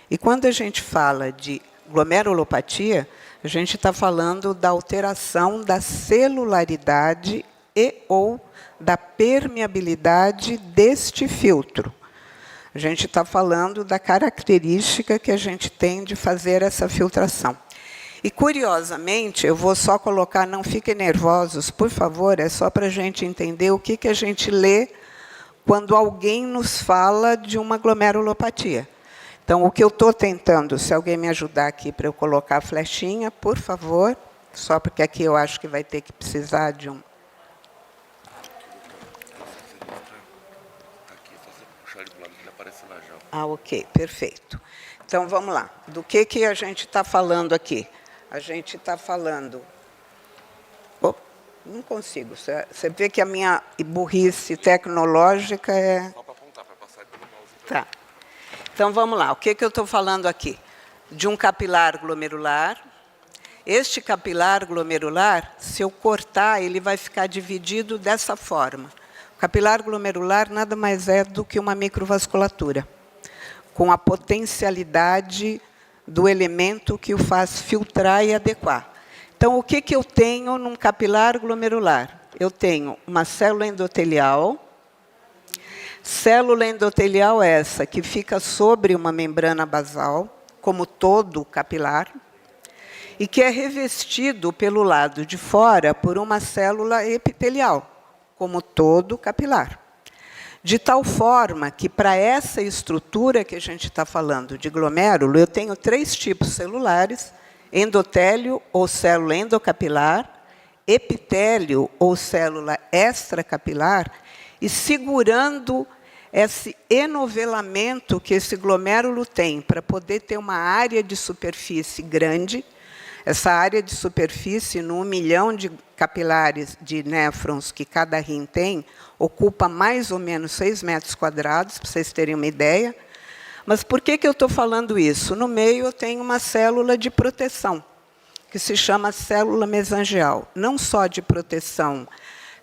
E quando a gente fala de glomerulopatia, a gente está falando da alteração da celularidade e ou da permeabilidade deste filtro. A gente está falando da característica que a gente tem de fazer essa filtração. E, curiosamente, eu vou só colocar, não fiquem nervosos, por favor, é só para a gente entender o que a gente lê quando alguém nos fala de uma glomerulopatia. Então, o que eu estou tentando, se alguém me ajudar aqui para eu colocar a flechinha, por favor, só porque aqui eu acho que vai ter que precisar de um... Ah, ok, perfeito. Então, vamos lá. Do que a gente está falando aqui? A gente está falando... Oh, não consigo. Você vê que a minha burrice tecnológica é... Só para apontar, para passar pelo mouse. Tá. Então, vamos lá. O que eu estou falando aqui? De um capilar glomerular. Este capilar glomerular, se eu cortar, ele vai ficar dividido dessa forma. O capilar glomerular nada mais é do que uma microvasculatura, com a potencialidade do elemento que o faz filtrar e adequar. Então, o que eu tenho num capilar glomerular? Eu tenho uma célula endotelial. Célula endotelial essa que fica sobre uma membrana basal, como todo capilar, e que é revestido pelo lado de fora por uma célula epitelial, como todo capilar. De tal forma que, para essa estrutura que a gente está falando de glomérulo, eu tenho 3 tipos celulares: endotélio ou célula endocapilar, epitélio ou célula extracapilar, e segurando esse enovelamento que esse glomérulo tem para poder ter uma área de superfície grande. Essa área de superfície, no 1 milhão de capilares de néfrons que cada rim tem, ocupa mais ou menos 6 metros quadrados, para vocês terem uma ideia. Mas por que eu estou falando isso? No meio eu tenho uma célula de proteção, que se chama célula mesangial. Não só de proteção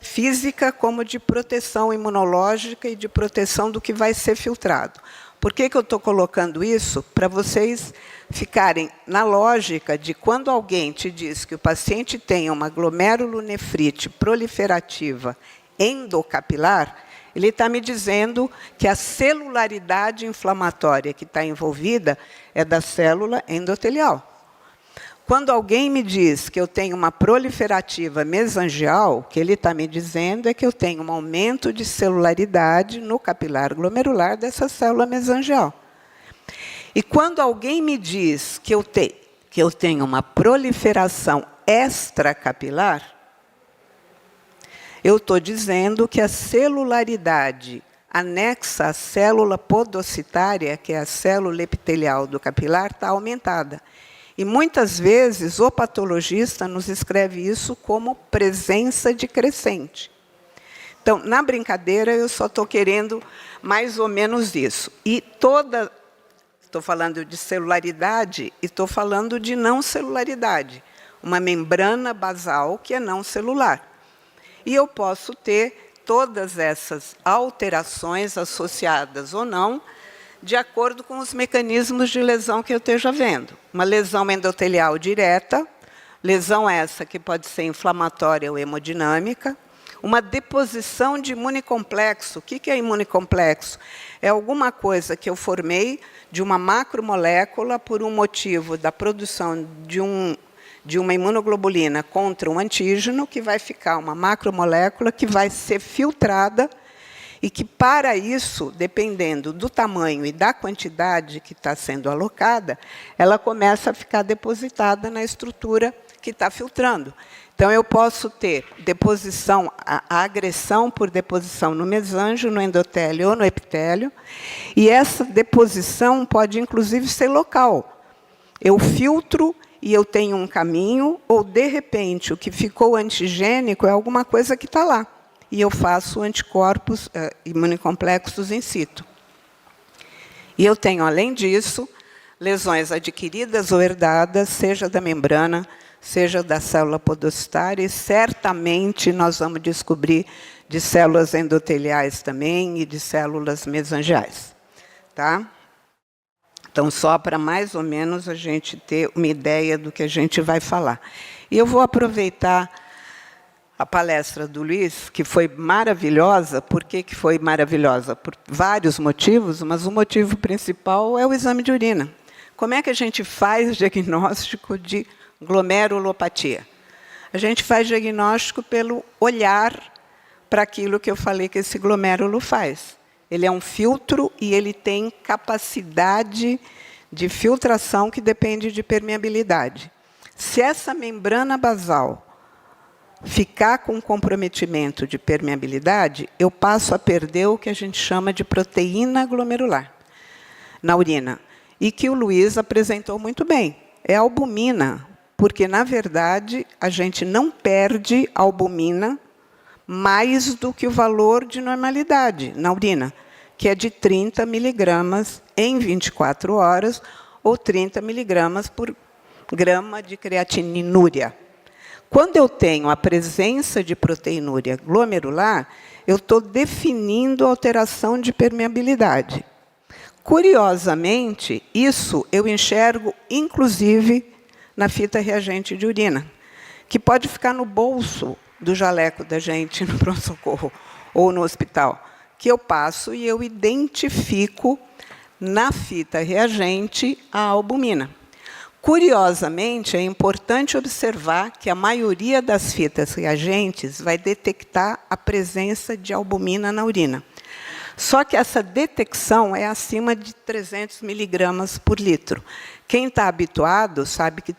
física, como de proteção imunológica e de proteção do que vai ser filtrado. Por que eu estou colocando isso? Para vocês ficarem na lógica de quando alguém te diz que o paciente tem uma glomerulonefrite proliferativa endocapilar, ele está me dizendo que a celularidade inflamatória que está envolvida é da célula endotelial. Quando alguém me diz que eu tenho uma proliferativa mesangial, o que ele está me dizendo é que eu tenho um aumento de celularidade no capilar glomerular dessa célula mesangial. E quando alguém me diz que eu tenho uma proliferação extracapilar, eu estou dizendo que a celularidade anexa à célula podocitária, que é a célula epitelial do capilar, está aumentada. E, muitas vezes, o patologista nos escreve isso como presença de crescente. Então, na brincadeira, eu só estou querendo mais ou menos isso. E estou falando de celularidade e estou falando de não celularidade. Uma membrana basal que é não celular. E eu posso ter todas essas alterações associadas ou não, de acordo com os mecanismos de lesão que eu esteja vendo. Uma lesão endotelial direta, lesão essa que pode ser inflamatória ou hemodinâmica, uma deposição de imunocomplexo. O que é imunocomplexo? É alguma coisa que eu formei de uma macromolécula por um motivo da produção de uma imunoglobulina contra um antígeno, que vai ficar uma macromolécula que vai ser filtrada e que, para isso, dependendo do tamanho e da quantidade que está sendo alocada, ela começa a ficar depositada na estrutura que está filtrando. Então, eu posso ter deposição, a agressão por deposição no mesângio, no endotélio ou no epitélio, e essa deposição pode, inclusive, ser local. Eu filtro e eu tenho um caminho, ou, de repente, o que ficou antigênico é alguma coisa que está lá, e eu faço anticorpos imunocomplexos in situ. E eu tenho, além disso, lesões adquiridas ou herdadas, seja da membrana, seja da célula podocitária, e certamente nós vamos descobrir de células endoteliais também e de células mesangiais. Tá? Então, só para mais ou menos a gente ter uma ideia do que a gente vai falar. E eu vou aproveitar a palestra do Luiz, que foi maravilhosa. Por que foi maravilhosa? Por vários motivos, mas o motivo principal é o exame de urina. Como é que a gente faz diagnóstico de glomerulopatia? A gente faz diagnóstico pelo olhar para aquilo que eu falei que esse glomérulo faz. Ele é um filtro e ele tem capacidade de filtração que depende de permeabilidade. Se essa membrana basal ficar com comprometimento de permeabilidade, eu passo a perder o que a gente chama de proteína glomerular na urina. E que o Luiz apresentou muito bem. É a albumina, porque, na verdade, a gente não perde albumina mais do que o valor de normalidade na urina, que é de 30 miligramas em 24 horas, ou 30 miligramas por grama de creatinúria. Quando eu tenho a presença de proteinúria glomerular, eu estou definindo a alteração de permeabilidade. Curiosamente, isso eu enxergo, inclusive, na fita reagente de urina, que pode ficar no bolso do jaleco da gente no pronto-socorro ou no hospital, que eu passo e eu identifico na fita reagente a albumina. Curiosamente, é importante observar que a maioria das fitas reagentes vai detectar a presença de albumina na urina. Só que essa detecção é acima de 300 miligramas por litro. Quem está habituado sabe que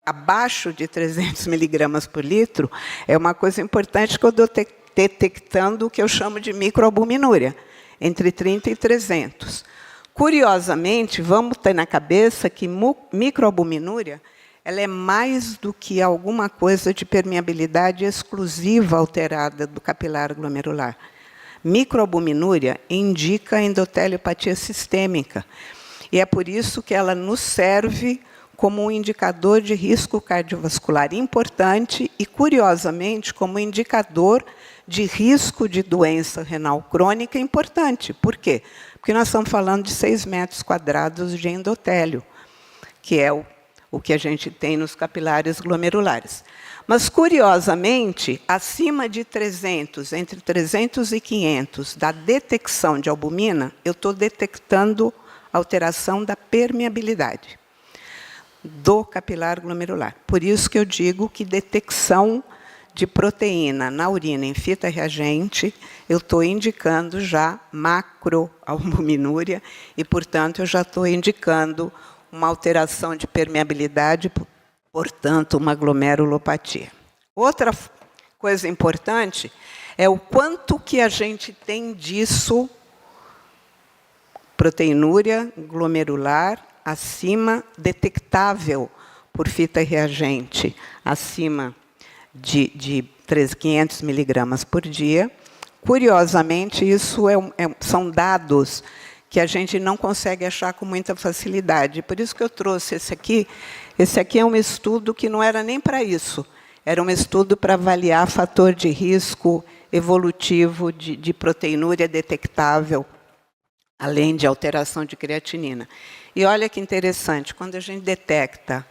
abaixo de 300 miligramas por litro é uma coisa importante que eu estou detectando o que eu chamo de microalbuminúria, entre 30 e 300. Curiosamente, vamos ter na cabeça que microalbuminúria ela é mais do que alguma coisa de permeabilidade exclusiva alterada do capilar glomerular. Microalbuminúria indica endotéliopatia sistêmica. E é por isso que ela nos serve como um indicador de risco cardiovascular importante e, curiosamente, como indicador de risco de doença renal crônica importante. Por quê? Porque nós estamos falando de 6 metros quadrados de endotélio, que é o que a gente tem nos capilares glomerulares. Mas, curiosamente, acima de 300, entre 300 e 500, da detecção de albumina, eu estou detectando alteração da permeabilidade do capilar glomerular. Por isso que eu digo que detecção de proteína na urina em fita reagente, eu estou indicando já macroalbuminúria e, portanto, eu já estou indicando uma alteração de permeabilidade, portanto, uma glomerulopatia. Outra coisa importante é o quanto que a gente tem disso, proteinúria glomerular acima, detectável por fita reagente, acima de 500 miligramas por dia. Curiosamente, isso são dados que a gente não consegue achar com muita facilidade. Por isso que eu trouxe esse aqui. Esse aqui é um estudo que não era nem para isso. Era um estudo para avaliar fator de risco evolutivo de proteinúria detectável, além de alteração de creatinina. E olha que interessante, quando a gente detecta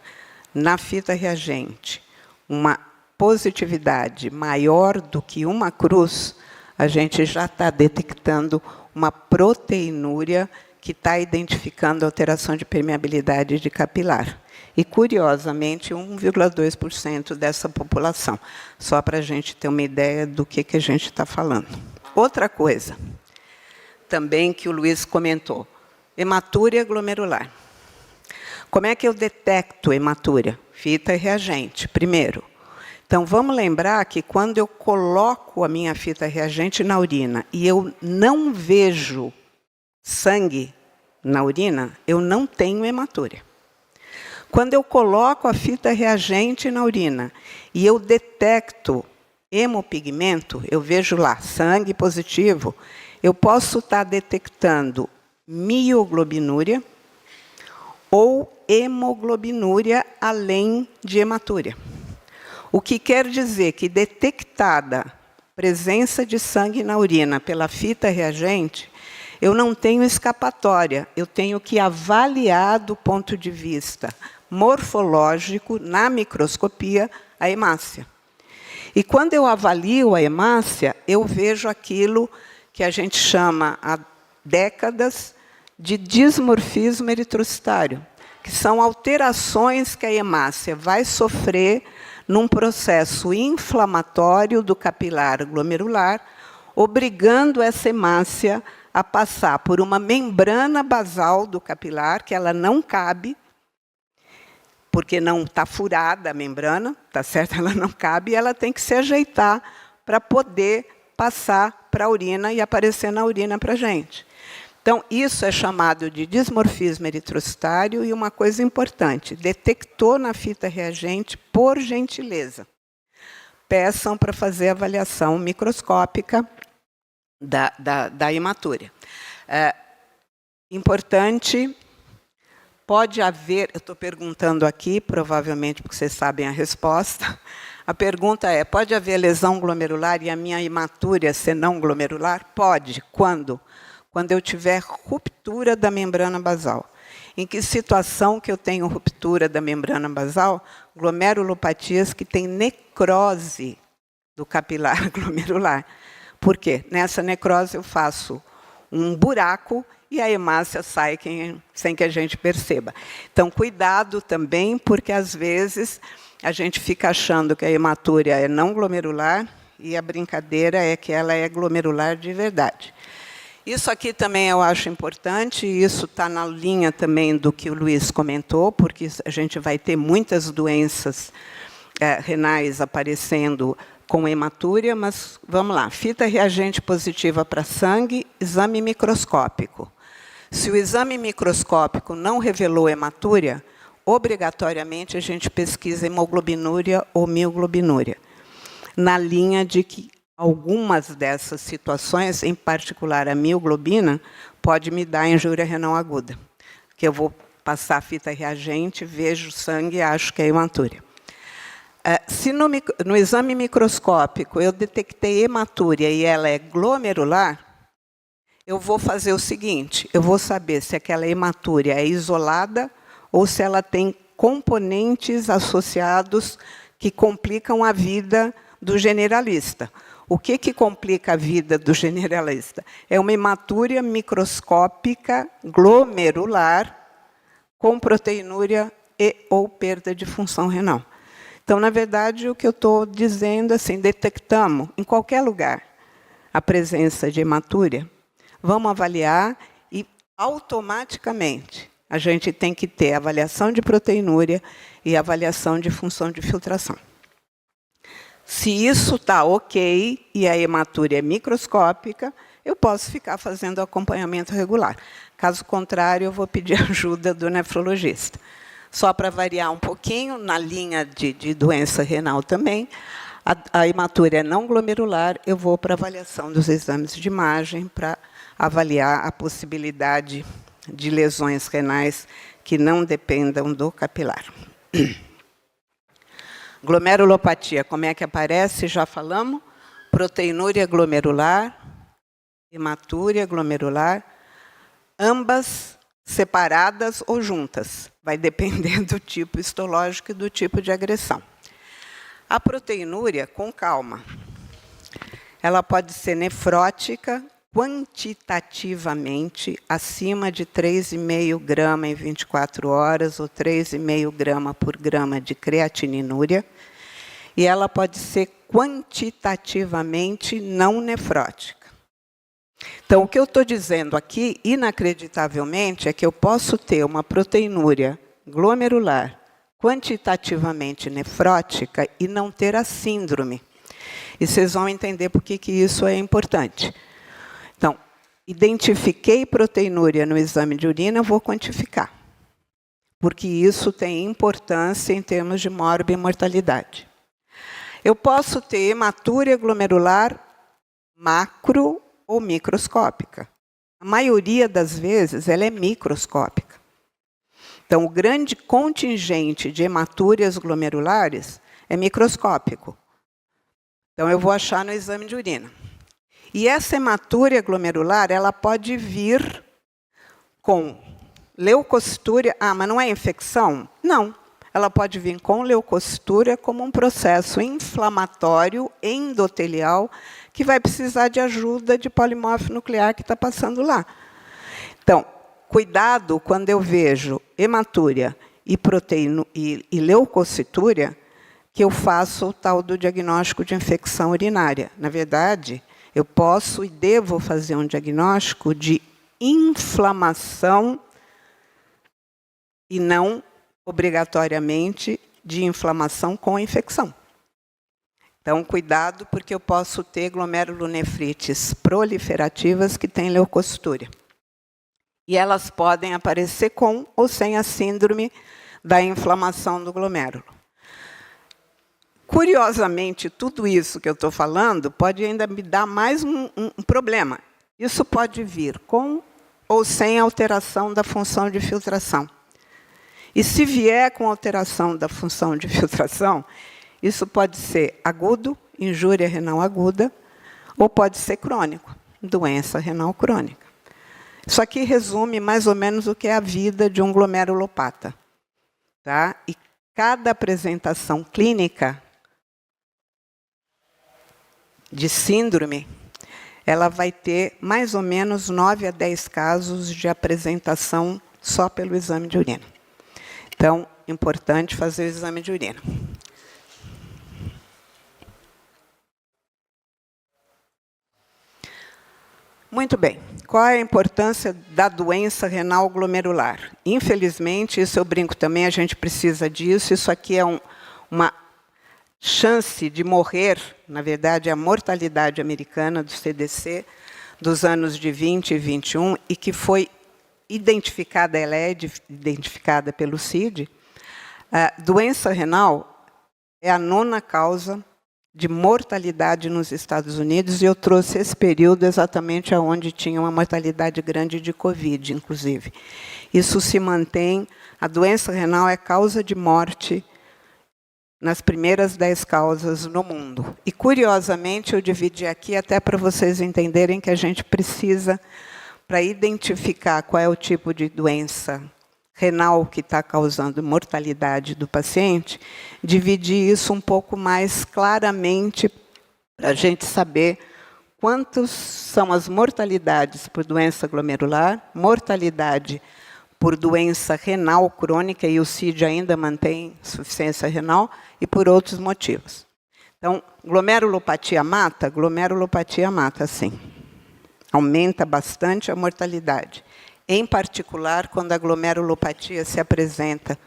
na fita reagente uma positividade maior do que uma cruz, a gente já está detectando uma proteinúria que está identificando alteração de permeabilidade de capilar. E, curiosamente, 1,2% dessa população, só para a gente ter uma ideia do que a gente está falando. Outra coisa, também que o Luiz comentou, hematúria glomerular. Como é que eu detecto hematúria? Fita reagente, primeiro. Então, vamos lembrar que quando eu coloco a minha fita reagente na urina e eu não vejo sangue na urina, eu não tenho hematúria. Quando eu coloco a fita reagente na urina e eu detecto hemopigmento, eu vejo lá sangue positivo, eu posso estar detectando mioglobinúria ou hemoglobinúria além de hematúria. O que quer dizer que, detectada presença de sangue na urina pela fita reagente, eu não tenho escapatória, eu tenho que avaliar do ponto de vista morfológico, na microscopia, a hemácia. E quando eu avalio a hemácia, eu vejo aquilo que a gente chama há décadas de dismorfismo eritrocitário, que são alterações que a hemácia vai sofrer num processo inflamatório do capilar glomerular, obrigando essa hemácia a passar por uma membrana basal do capilar, que ela não cabe, porque não está furada a membrana, tá certo? Ela não cabe, e ela tem que se ajeitar para poder passar para a urina e aparecer na urina para a gente. Então, isso é chamado de dismorfismo eritrocitário, e uma coisa importante, detectou na fita reagente, por gentileza, peçam para fazer avaliação microscópica da hematúria. Importante, pode haver, eu estou perguntando aqui, provavelmente porque vocês sabem a resposta, a pergunta é, pode haver lesão glomerular e a minha hematúria ser não glomerular? Pode. Quando? Quando eu tiver ruptura da membrana basal. Em que situação que eu tenho ruptura da membrana basal? Glomerulopatias que têm necrose do capilar glomerular. Por quê? Nessa necrose eu faço um buraco e a hemácia sai sem que a gente perceba. Então, cuidado também, porque às vezes a gente fica achando que a hematúria é não glomerular e a brincadeira é que ela é glomerular de verdade. Isso aqui também eu acho importante, e isso está na linha também do que o Luiz comentou, porque a gente vai ter muitas doenças renais aparecendo com hematúria, mas vamos lá. Fita reagente positiva para sangue, exame microscópico. Se o exame microscópico não revelou hematúria, obrigatoriamente a gente pesquisa hemoglobinúria ou mioglobinúria, na linha de que algumas dessas situações, em particular a mioglobina, pode me dar injúria renal aguda, que eu vou passar a fita reagente, vejo sangue e acho que é hematúria. Se no exame microscópico eu detectei hematúria e ela é glomerular, eu vou fazer o seguinte, eu vou saber se aquela hematúria é isolada ou se ela tem componentes associados que complicam a vida do generalista. O que complica a vida do generalista? É uma hematúria microscópica glomerular com proteinúria e ou perda de função renal. Então, na verdade, o que eu estou dizendo, assim, detectamos em qualquer lugar a presença de hematúria, vamos avaliar e, automaticamente, a gente tem que ter avaliação de proteinúria e avaliação de função de filtração. Se isso está ok e a hematúria é microscópica, eu posso ficar fazendo acompanhamento regular. Caso contrário, eu vou pedir ajuda do nefrologista. Só para variar um pouquinho, na linha de doença renal também, a hematúria não glomerular, eu vou para avaliação dos exames de imagem para avaliar a possibilidade de lesões renais que não dependam do capilar. Glomerulopatia, como é que aparece? Já falamos. Proteinúria glomerular, hematúria glomerular, ambas separadas ou juntas. Vai depender do tipo histológico e do tipo de agressão. A proteinúria, com calma, ela pode ser nefrótica, quantitativamente, acima de 3,5 gramas em 24 horas, ou 3,5 gramas por grama de creatininúria, e ela pode ser quantitativamente não nefrótica. Então, o que eu estou dizendo aqui, inacreditavelmente, é que eu posso ter uma proteinúria glomerular quantitativamente nefrótica e não ter a síndrome. E vocês vão entender por que isso é importante. Então, identifiquei proteinúria no exame de urina, vou quantificar. porque isso tem importância em termos de morbimortalidade. Eu posso ter hematúria glomerular macro ou microscópica. A maioria das vezes ela é microscópica. Então, o grande contingente de hematúrias glomerulares é microscópico. Então, eu vou achar no exame de urina. E essa hematúria glomerular, ela pode vir com leucocitúria. Ah, mas não é infecção? Não. Ela pode vir com leucocitúria como um processo inflamatório endotelial que vai precisar de ajuda de polimorfo nuclear que está passando lá. Então, cuidado quando eu vejo hematúria e leucocitúria, que eu faço o tal do diagnóstico de infecção urinária. Na verdade, eu posso e devo fazer um diagnóstico de inflamação e não, obrigatoriamente, de inflamação com infecção. Então, cuidado, porque eu posso ter glomerulonefrites proliferativas que têm leucocitúria. E elas podem aparecer com ou sem a síndrome da inflamação do glomérulo. Curiosamente, tudo isso que eu estou falando pode ainda me dar mais um problema. Isso pode vir com ou sem alteração da função de filtração. E se vier com alteração da função de filtração, isso pode ser agudo, injúria renal aguda, ou pode ser crônico, doença renal crônica. Isso aqui resume mais ou menos o que é a vida de um glomerulopata. Tá? E cada apresentação clínica de síndrome, ela vai ter mais ou menos 9 a 10 casos de apresentação só pelo exame de urina. Então, importante fazer o exame de urina. Muito bem. Qual é a importância da doença renal glomerular? Infelizmente, isso eu brinco também, a gente precisa disso. Isso aqui é uma chance de morrer, na verdade, a mortalidade americana do CDC dos anos de 20 e 21, e que foi identificada, ela é identificada pelo CID. A doença renal é a 9ª causa de mortalidade nos Estados Unidos, e eu trouxe esse período exatamente onde tinha uma mortalidade grande de Covid, inclusive. Isso se mantém, a doença renal é causa de morte nas primeiras 10 causas no mundo. E, curiosamente, eu dividi aqui até para vocês entenderem que a gente precisa, para identificar qual é o tipo de doença renal que está causando mortalidade do paciente, dividir isso um pouco mais claramente para a gente saber quantos são as mortalidades por doença glomerular, mortalidade por doença renal crônica, e o CID ainda mantém insuficiência renal, e por outros motivos. Então, glomerulopatia mata? Glomerulopatia mata, sim. Aumenta bastante a mortalidade. Em particular, quando a glomerulopatia se apresenta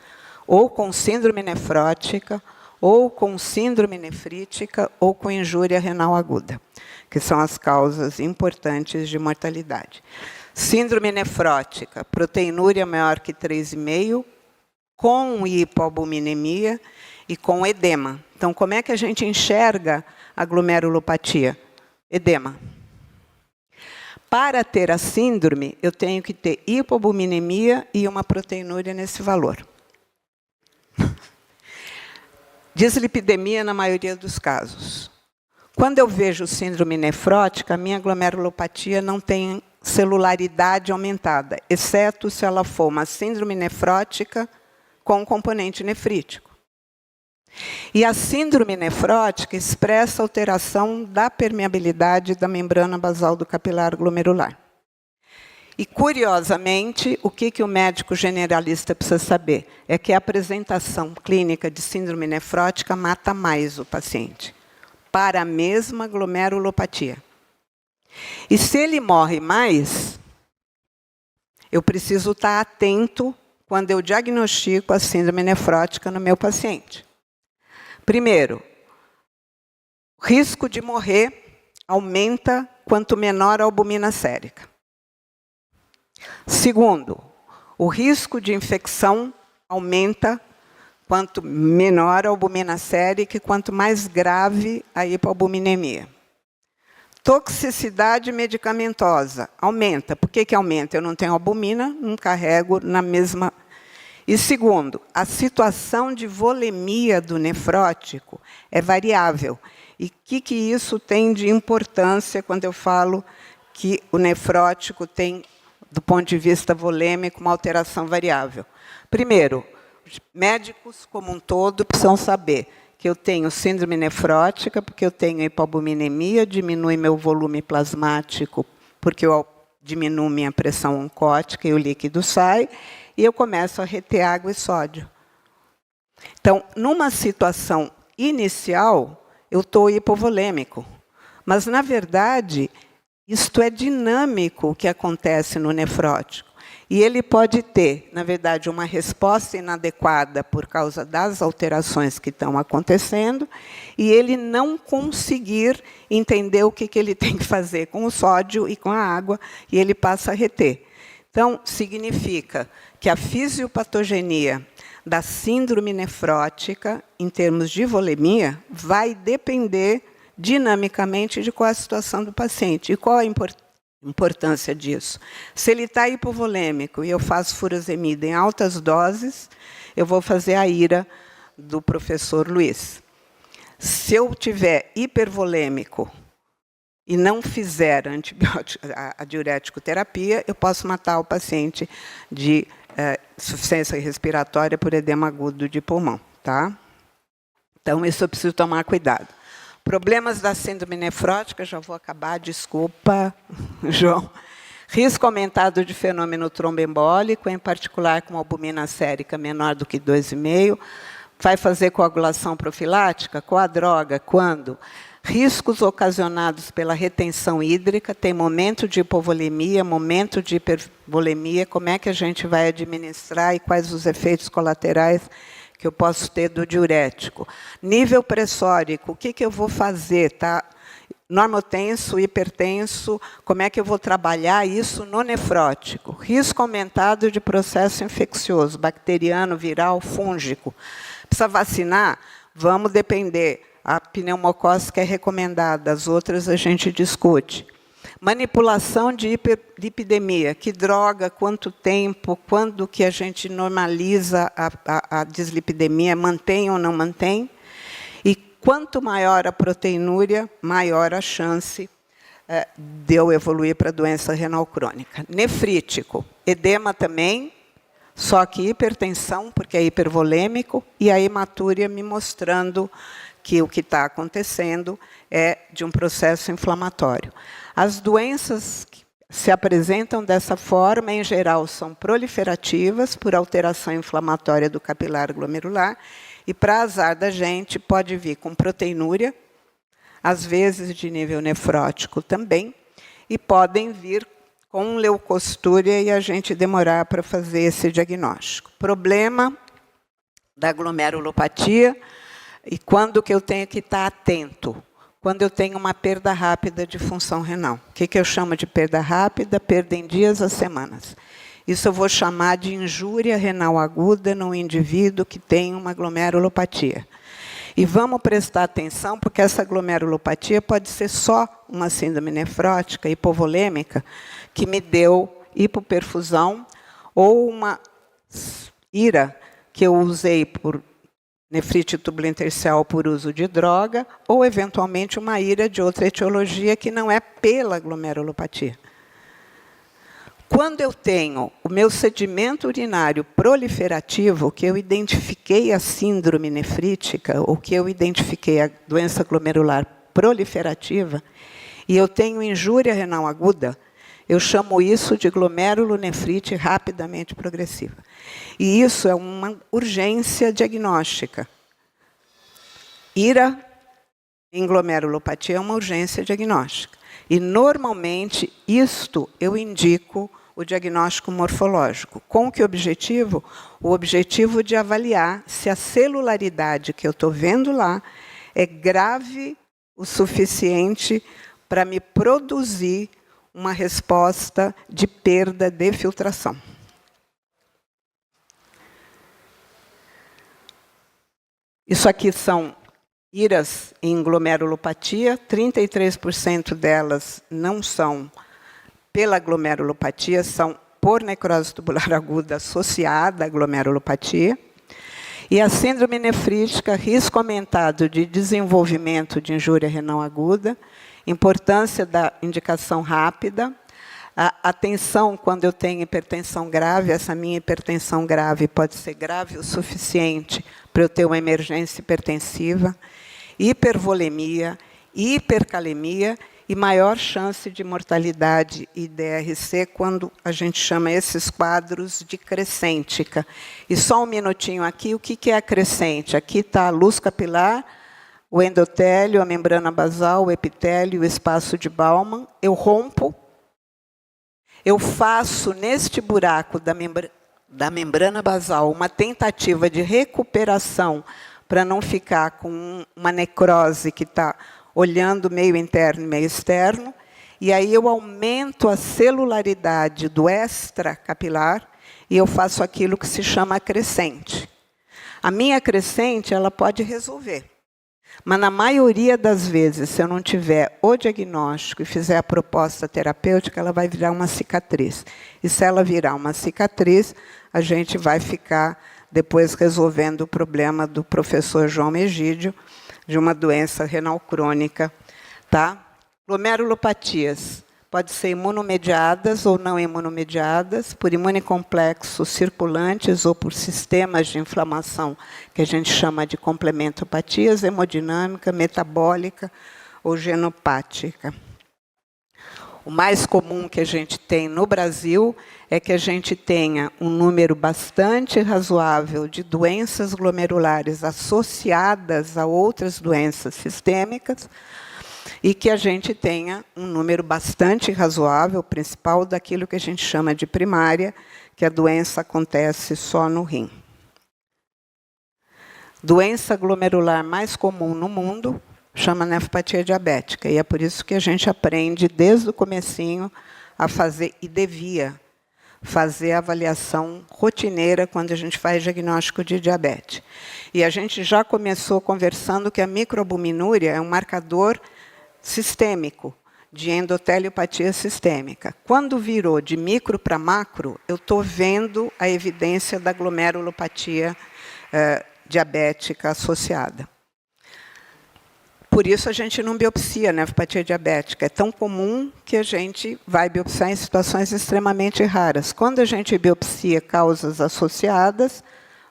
ou com síndrome nefrótica, ou com síndrome nefrítica, ou com injúria renal aguda, que são as causas importantes de mortalidade. Síndrome nefrótica, proteinúria maior que 3,5, com hipoalbuminemia e com edema. Então, como é que a gente enxerga a glomerulopatia? Edema. Para ter a síndrome, eu tenho que ter hipoalbuminemia e uma proteinúria nesse valor. Dislipidemia na maioria dos casos. Quando eu vejo síndrome nefrótica, a minha glomerulopatia não tem celularidade aumentada, exceto se ela for uma síndrome nefrótica com componente nefrítico. E a síndrome nefrótica expressa alteração da permeabilidade da membrana basal do capilar glomerular. E, curiosamente, o que o médico generalista precisa saber? É que a apresentação clínica de síndrome nefrótica mata mais o paciente, para a mesma glomerulopatia. E se ele morre mais, eu preciso estar atento quando eu diagnostico a síndrome nefrótica no meu paciente. Primeiro, o risco de morrer aumenta quanto menor a albumina sérica. Segundo, o risco de infecção aumenta quanto menor a albumina sérica, quanto mais grave a hipoalbuminemia. Toxicidade medicamentosa aumenta. Por que aumenta? Eu não tenho albumina, não carrego na mesma. E segundo, a situação de volemia do nefrótico é variável. E o que isso tem de importância quando eu falo que o nefrótico tem, do ponto de vista volêmico, uma alteração variável? Primeiro, os médicos como um todo precisam saber que eu tenho síndrome nefrótica, porque eu tenho hipoalbuminemia, diminui meu volume plasmático, porque eu diminuo minha pressão oncótica e o líquido sai, e eu começo a reter água e sódio. Então, numa situação inicial, eu estou hipovolêmico. Mas, na verdade, isto é dinâmico o que acontece no nefrótico. E ele pode ter, na verdade, uma resposta inadequada por causa das alterações que estão acontecendo, e ele não conseguir entender o que ele tem que fazer com o sódio e com a água, e ele passa a reter. Então, significa que a fisiopatogenia da síndrome nefrótica, em termos de volemia, vai depender dinamicamente de qual é a situação do paciente. E qual a importância disso? Se ele está hipovolêmico e eu faço furosemida em altas doses, eu vou fazer a IRA do professor Luiz. Se eu tiver hipervolêmico e não fizer a diurético terapia, eu posso matar o paciente de insuficiência respiratória por edema agudo de pulmão. Tá? Então, isso eu preciso tomar cuidado. Problemas da síndrome nefrótica, já vou acabar, desculpa, João. Risco aumentado de fenômeno tromboembólico, em particular com albumina sérica menor do que 2,5. Vai fazer coagulação profilática? Com a droga? Quando? Riscos ocasionados pela retenção hídrica, tem momento de hipovolemia, momento de hipervolemia, como é que a gente vai administrar e quais os efeitos colaterais que eu posso ter do diurético. Nível pressórico, o que eu vou fazer? Tá? Normotenso, hipertenso, como é que eu vou trabalhar isso no nefrótico? Risco aumentado de processo infeccioso, bacteriano, viral, fúngico. Precisa vacinar? Vamos depender. A pneumocócica é recomendada, as outras a gente discute. Manipulação de hiperlipidemia, que droga, quanto tempo, quando que a gente normaliza a dislipidemia, mantém ou não mantém? E quanto maior a proteinúria, maior a chance de eu evoluir para a doença renal crônica. Nefrítico, edema também, só que hipertensão, porque é hipervolêmico, e a hematúria me mostrando que o que está acontecendo é de um processo inflamatório. As doenças que se apresentam dessa forma, em geral, são proliferativas por alteração inflamatória do capilar glomerular, e, para azar da gente, pode vir com proteinúria, às vezes de nível nefrótico também, e podem vir com leucostúria e a gente demorar para fazer esse diagnóstico. Problema da glomerulopatia, e quando que eu tenho que estar atento? Quando eu tenho uma perda rápida de função renal. O que eu chamo de perda rápida? Perda em dias a semanas. Isso eu vou chamar de injúria renal aguda no indivíduo que tem uma glomerulopatia. E vamos prestar atenção, porque essa glomerulopatia pode ser só uma síndrome nefrótica, hipovolêmica, que me deu hipoperfusão, ou uma IRA que eu usei por nefrite tubulointersticial por uso de droga, ou, eventualmente, uma IRA de outra etiologia que não é pela glomerulopatia. Quando eu tenho o meu sedimento urinário proliferativo, que eu identifiquei a síndrome nefrítica, ou que eu identifiquei a doença glomerular proliferativa, e eu tenho injúria renal aguda, eu chamo isso de glomerulonefrite rapidamente progressiva. E isso é uma urgência diagnóstica. IRA em glomerulopatia é uma urgência diagnóstica. E, normalmente, isto eu indico o diagnóstico morfológico. Com que objetivo? O objetivo de avaliar se a celularidade que eu estou vendo lá é grave o suficiente para me produzir uma resposta de perda de filtração. Isso aqui são IRAs em glomerulopatia, 33% delas não são pela glomerulopatia, são por necrose tubular aguda associada à glomerulopatia. E a síndrome nefrítica, risco aumentado de desenvolvimento de injúria renal aguda, importância da indicação rápida, a atenção quando eu tenho hipertensão grave, essa minha hipertensão grave pode ser grave o suficiente para eu ter uma emergência hipertensiva, hipervolemia, hipercalemia e maior chance de mortalidade e DRC quando a gente chama esses quadros de crescêntica. E só um minutinho aqui, o que é a crescente? Aqui está a luz capilar, o endotélio, a membrana basal, o epitélio, o espaço de Baumann. Eu rompo, eu faço neste buraco da membrana basal uma tentativa de recuperação para não ficar com uma necrose que está olhando meio interno e meio externo, e aí eu aumento a celularidade do extracapilar e eu faço aquilo que se chama crescente. A minha crescente, ela pode resolver, mas na maioria das vezes, se eu não tiver o diagnóstico e fizer a proposta terapêutica, ela vai virar uma cicatriz. E se ela virar uma cicatriz, a gente vai ficar depois resolvendo o problema do professor João Egídio, de uma doença renal crônica. Tá? Glomerulopatias podem ser imunomediadas ou não imunomediadas, por imunocomplexos circulantes ou por sistemas de inflamação, que a gente chama de complementopatias, hemodinâmica, metabólica ou genopática. O mais comum que a gente tem no Brasil é que a gente tenha um número bastante razoável de doenças glomerulares associadas a outras doenças sistêmicas e que a gente tenha um número bastante razoável, principal, daquilo que a gente chama de primária, que a doença acontece só no rim. Doença glomerular mais comum no mundo chama nefropatia diabética, e é por isso que a gente aprende desde o comecinho a fazer, e devia fazer a avaliação rotineira quando a gente faz diagnóstico de diabetes. E a gente já começou conversando que a microalbuminúria é um marcador sistêmico de endotéliopatia sistêmica. Quando virou de micro para macro, eu estou vendo a evidência da glomerulopatia diabética associada. Por isso a gente não biopsia nefropatia diabética. É tão comum que a gente vai biopsiar em situações extremamente raras. Quando a gente biopsia causas associadas,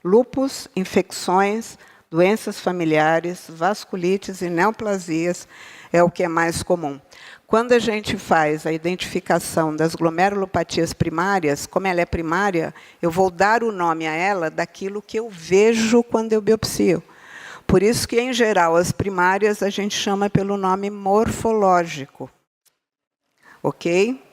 lúpus, infecções, doenças familiares, vasculites e neoplasias é o que é mais comum. Quando a gente faz a identificação das glomerulopatias primárias, como ela é primária, eu vou dar o nome a ela daquilo que eu vejo quando eu biopsio. Por isso que, em geral, as primárias a gente chama pelo nome morfológico. Ok?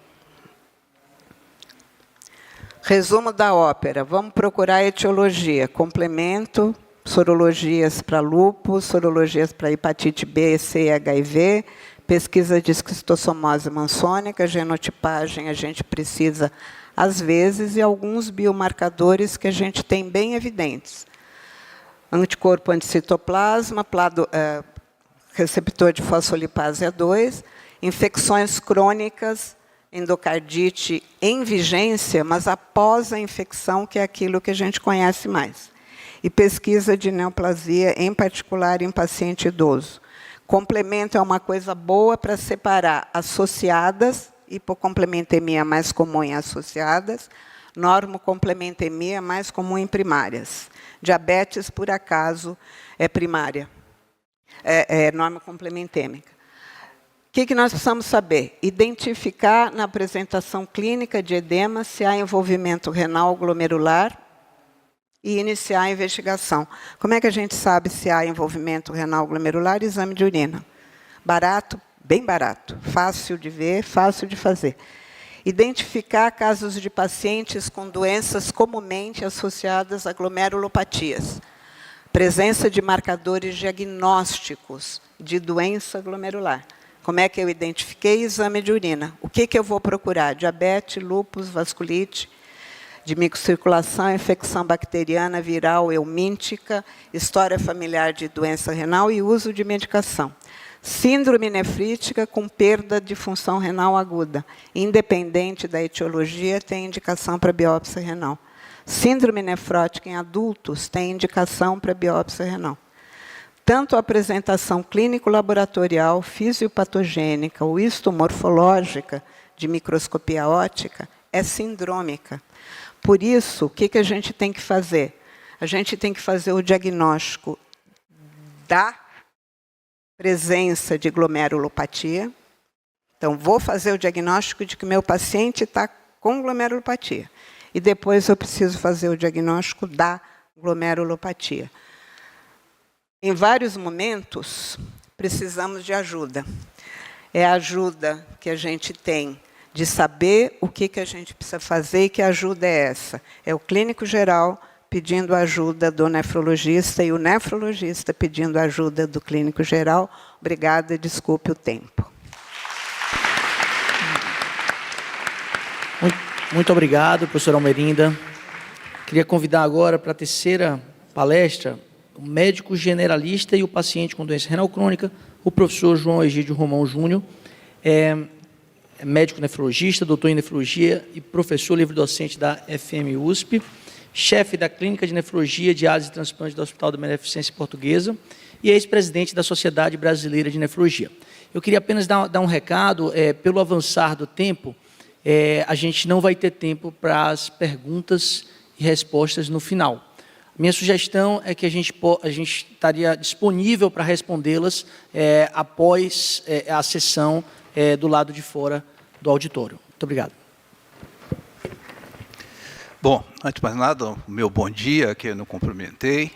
Resumo da ópera. Vamos procurar a etiologia. Complemento, sorologias para lúpus, sorologias para hepatite B, C e HIV, pesquisa de esquistossomose mansônica, genotipagem a gente precisa às vezes, e alguns biomarcadores que a gente tem bem evidentes. Anticorpo anticitoplasma, receptor de fosfolipase A2, infecções crônicas, endocardite em vigência, mas após a infecção, que é aquilo que a gente conhece mais. E pesquisa de neoplasia, em particular em paciente idoso. Complemento é uma coisa boa para separar associadas, hipocomplementemia mais comum em associadas, normocomplementemia mais comum em primárias. Diabetes, por acaso, é primária, é normocomplementêmica. O que nós precisamos saber? Identificar na apresentação clínica de edema se há envolvimento renal glomerular e iniciar a investigação. Como é que a gente sabe se há envolvimento renal glomerular? Exame de urina. Barato, bem barato, fácil de ver, fácil de fazer. Identificar casos de pacientes com doenças comumente associadas a glomerulopatias. Presença de marcadores diagnósticos de doença glomerular. Como é que eu identifiquei? Exame de urina. O que eu vou procurar? Diabetes, lúpus, vasculite. de microcirculação, infecção bacteriana, viral, eumíntica, história familiar de doença renal e uso de medicação. Síndrome nefrítica com perda de função renal aguda, independente da etiologia, tem indicação para biópsia renal. Síndrome nefrótica em adultos tem indicação para biópsia renal. Tanto a apresentação clínico-laboratorial, fisiopatogênica ou histomorfológica de microscopia óptica é sindrômica. Por isso, o que a gente tem que fazer? A gente tem que fazer o diagnóstico da presença de glomerulopatia. Então, vou fazer o diagnóstico de que meu paciente está com glomerulopatia. E depois eu preciso fazer o diagnóstico da glomerulopatia. Em vários momentos, precisamos de ajuda. É a ajuda que a gente tem de saber o que a gente precisa fazer e que ajuda é essa. É o clínico geral pedindo ajuda do nefrologista e o nefrologista pedindo ajuda do clínico geral. Obrigada, desculpe o tempo. Muito obrigado, professora Almerinda. Queria convidar agora para a terceira palestra o médico generalista e o paciente com doença renal crônica, o professor João Egídio Romão Júnior, é médico nefrologista, doutor em nefrologia e professor livre-docente da FM USP, chefe da Clínica de Nefrologia, Diálise e Transplante do Hospital da Beneficência Portuguesa e ex-presidente da Sociedade Brasileira de Nefrologia. Eu queria apenas dar um recado, pelo avançar do tempo, a gente não vai ter tempo para as perguntas e respostas no final. Minha sugestão é que a gente estaria disponível para respondê-las após a sessão do lado de fora do auditório. Muito obrigado. Bom, antes de mais nada, o meu bom dia, que eu não cumprimentei.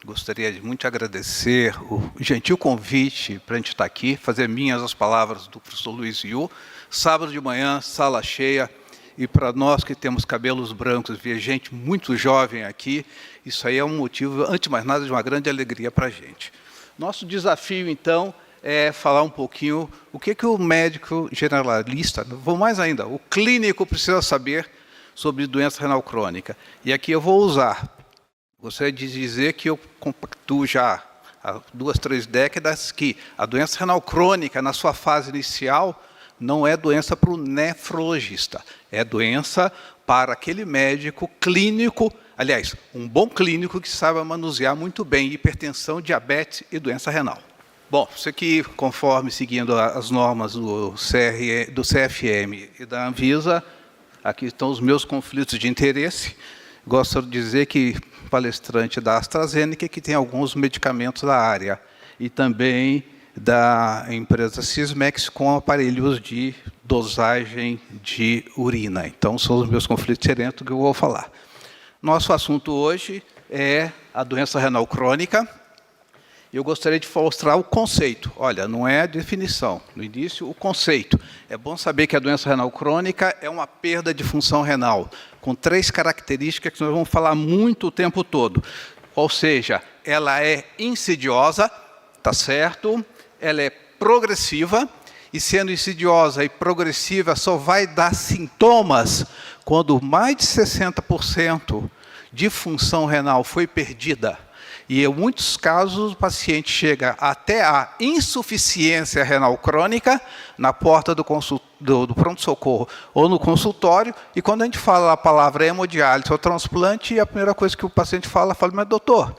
Gostaria de muito agradecer o gentil convite para a gente estar aqui, fazer minhas as palavras do professor Luiz Yu. Sábado de manhã, sala cheia. E para nós que temos cabelos brancos, ver gente muito jovem aqui, isso aí é um motivo, antes de mais nada, de uma grande alegria para a gente. Nosso desafio, então, é falar um pouquinho o que o médico generalista, vou mais ainda, o clínico precisa saber sobre doença renal crônica. E aqui eu vou gostaria de dizer que eu compactuo já há 2, 3 décadas que a doença renal crônica, na sua fase inicial, não é doença para o nefrologista, é doença para aquele médico clínico, aliás, um bom clínico que saiba manusear muito bem hipertensão, diabetes e doença renal. Bom, isso aqui, conforme seguindo as normas do CFM e da Anvisa, aqui estão os meus conflitos de interesse. Gosto de dizer que palestrante da AstraZeneca, que tem alguns medicamentos da área, e também da empresa Sysmex com aparelhos de dosagem de urina. Então, são os meus conflitos diretos que eu vou falar. Nosso assunto hoje é a doença renal crônica. Eu gostaria de mostrar o conceito. Olha, não é a definição. No início, o conceito. É bom saber que a doença renal crônica é uma perda de função renal, com 3 características que nós vamos falar muito o tempo todo. Ou seja, ela é insidiosa, tá certo? Ela é progressiva, e sendo insidiosa e progressiva, só vai dar sintomas quando mais de 60% de função renal foi perdida. E, em muitos casos, o paciente chega até a insuficiência renal crônica na porta do pronto-socorro ou no consultório, e quando a gente fala a palavra hemodiálise ou transplante, a primeira coisa que o paciente fala, mas doutor,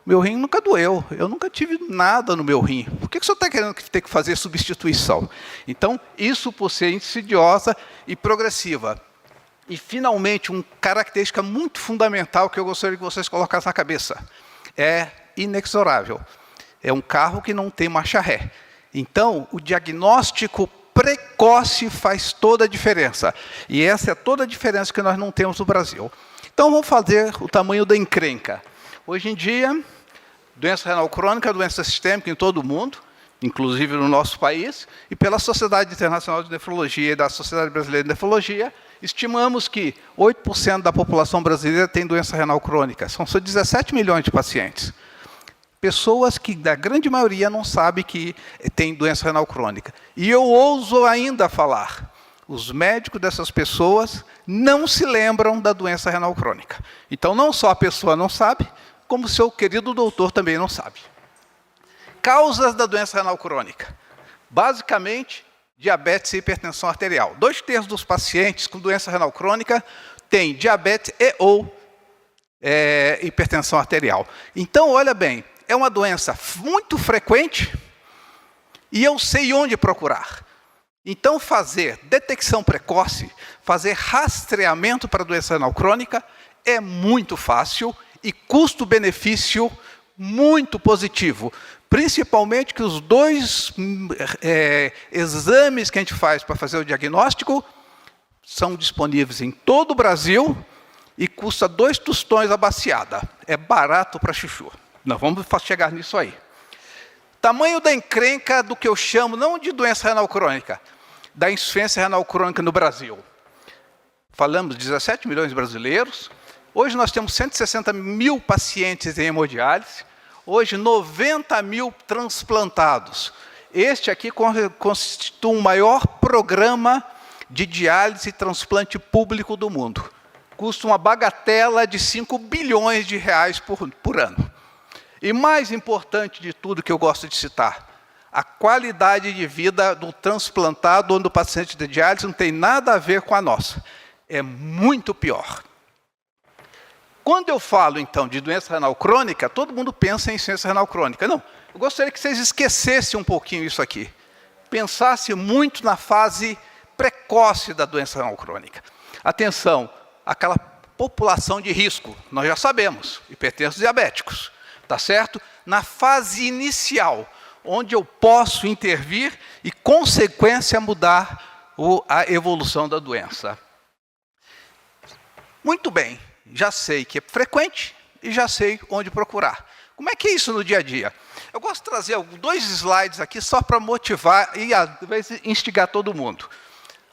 meu rim nunca doeu, eu nunca tive nada no meu rim. Por que o senhor está querendo ter que fazer substituição? Então, isso por ser insidiosa e progressiva. E, finalmente, uma característica muito fundamental que eu gostaria que vocês colocassem na cabeça. É inexorável. É um carro que não tem marcha ré. Então, o diagnóstico precoce faz toda a diferença. E essa é toda a diferença que nós não temos no Brasil. Então, vamos fazer o tamanho da encrenca. Hoje em dia, doença renal crônica é doença sistêmica em todo o mundo, inclusive no nosso país, e pela Sociedade Internacional de Nefrologia e da Sociedade Brasileira de Nefrologia, estimamos que 8% da população brasileira tem doença renal crônica. São 17 milhões de pacientes. Pessoas que, da grande maioria, não sabem que tem doença renal crônica. E eu ouso ainda falar, os médicos dessas pessoas não se lembram da doença renal crônica. Então, não só a pessoa não sabe, como o seu querido doutor também não sabe. Causas da doença renal crônica. Basicamente, diabetes e hipertensão arterial. 2/3 dos pacientes com doença renal crônica têm diabetes e ou hipertensão arterial. Então, olha bem, é uma doença muito frequente e eu sei onde procurar. Então, fazer detecção precoce, fazer rastreamento para a doença renal crônica é muito fácil e custo-benefício muito positivo. Principalmente que os 2 exames que a gente faz para fazer o diagnóstico são disponíveis em todo o Brasil e custa 2 tostões a baciada. É barato para chuchu. Nós vamos chegar nisso aí. Tamanho da encrenca do que eu chamo, não de doença renal crônica, da insuficiência renal crônica no Brasil. Falamos de 17 milhões de brasileiros. Hoje nós temos 160 mil pacientes em hemodiálise. Hoje, 90 mil transplantados. Este aqui constitui o maior programa de diálise e transplante público do mundo. Custa uma bagatela de 5 bilhões de reais por ano. E mais importante de tudo que eu gosto de citar, a qualidade de vida do transplantado ou do paciente de diálise não tem nada a ver com a nossa. É muito pior. Quando eu falo, então, de doença renal crônica, todo mundo pensa em insuficiência renal crônica. Não, eu gostaria que vocês esquecessem um pouquinho isso aqui. Pensassem muito na fase precoce da doença renal crônica. Atenção, aquela população de risco, nós já sabemos, hipertensos diabéticos, tá certo? Na fase inicial, onde eu posso intervir e, consequência, mudar a evolução da doença. Muito bem, já sei que é frequente e já sei onde procurar. Como é que é isso no dia a dia? Eu gosto de trazer 2 slides aqui só para motivar e, às vezes, instigar todo mundo.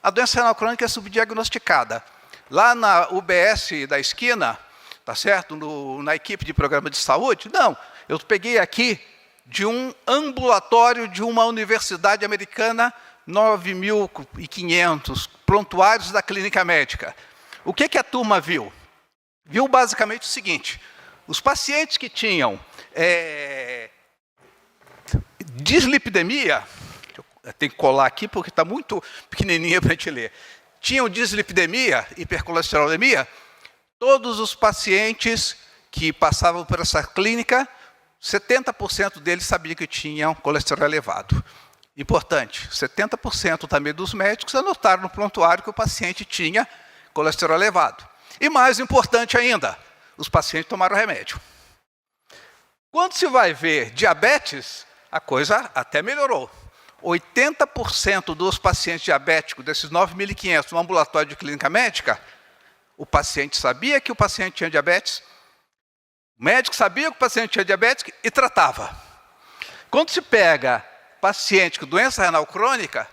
A doença renal crônica é subdiagnosticada. Lá na UBS da esquina, tá certo? Na equipe de programa de saúde, não. Eu peguei aqui de um ambulatório de uma universidade americana, 9.500 prontuários da clínica médica. O que a turma viu? Viu basicamente o seguinte: os pacientes que tinham dislipidemia, eu tenho que colar aqui porque está muito pequenininha para a gente ler, tinham dislipidemia, hipercolesterolemia, todos os pacientes que passavam por essa clínica, 70% deles sabiam que tinham colesterol elevado. Importante, 70% também dos médicos anotaram no prontuário que o paciente tinha colesterol elevado. E mais importante ainda, os pacientes tomaram remédio. Quando se vai ver diabetes, a coisa até melhorou. 80% dos pacientes diabéticos, desses 9.500 no ambulatório de clínica médica, o paciente sabia que o paciente tinha diabetes, o médico sabia que o paciente tinha diabetes e tratava. Quando se pega paciente com doença renal crônica,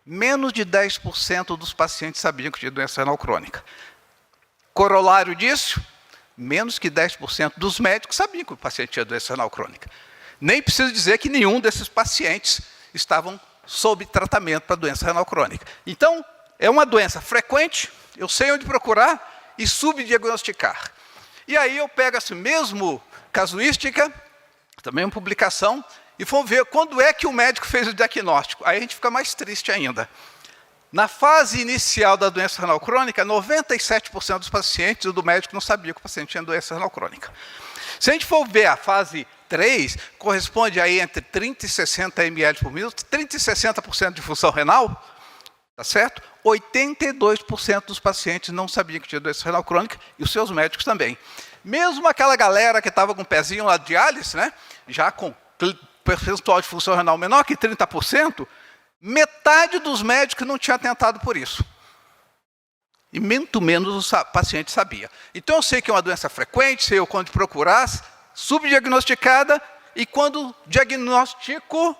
menos de 10% dos pacientes sabiam que tinha doença renal crônica. Corolário disso, menos que 10% dos médicos sabiam que o paciente tinha doença renal crônica. Nem preciso dizer que nenhum desses pacientes estavam sob tratamento para doença renal crônica. Então, é uma doença frequente, eu sei onde procurar e subdiagnosticar. E aí eu pego essa mesma casuística, também uma publicação, e vamos ver quando é que o médico fez o diagnóstico. Aí a gente fica mais triste ainda. Na fase inicial da doença renal crônica, 97% dos pacientes do médico não sabia que o paciente tinha doença renal crônica. Se a gente for ver a fase 3, corresponde aí entre 30 e 60 ml por minuto, 30 e 60% de função renal, tá certo? 82% dos pacientes não sabiam que tinha doença renal crônica e os seus médicos também. Mesmo aquela galera que estava com o pezinho lá de diálise, né, já com percentual de função renal menor que 30%, metade dos médicos não tinha tentado por isso. E muito menos o paciente sabia. Então eu sei que é uma doença frequente, sei quando procurar, subdiagnosticada, e quando diagnostico,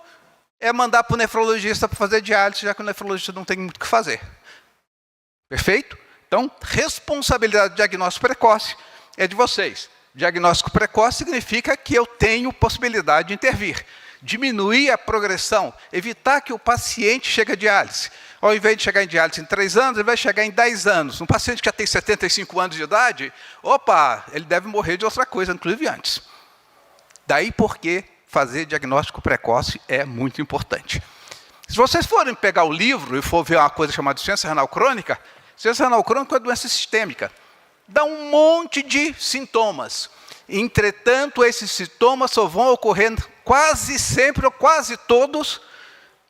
é mandar para o nefrologista para fazer diálise, já que o nefrologista não tem muito o que fazer. Perfeito? Então, responsabilidade de diagnóstico precoce é de vocês. Diagnóstico precoce significa que eu tenho possibilidade de intervir, diminuir a progressão, evitar que o paciente chegue à diálise. ao invés de chegar em diálise em 3 anos, ele vai chegar em 10 anos. Um paciente que já tem 75 anos de idade, opa, ele deve morrer de outra coisa, inclusive antes. Daí porque fazer diagnóstico precoce é muito importante. Se vocês forem pegar o livro e for ver uma coisa chamada insuficiência renal crônica é uma doença sistêmica. Dá um monte de sintomas. Entretanto, esses sintomas só vão ocorrer quase sempre, ou quase todos,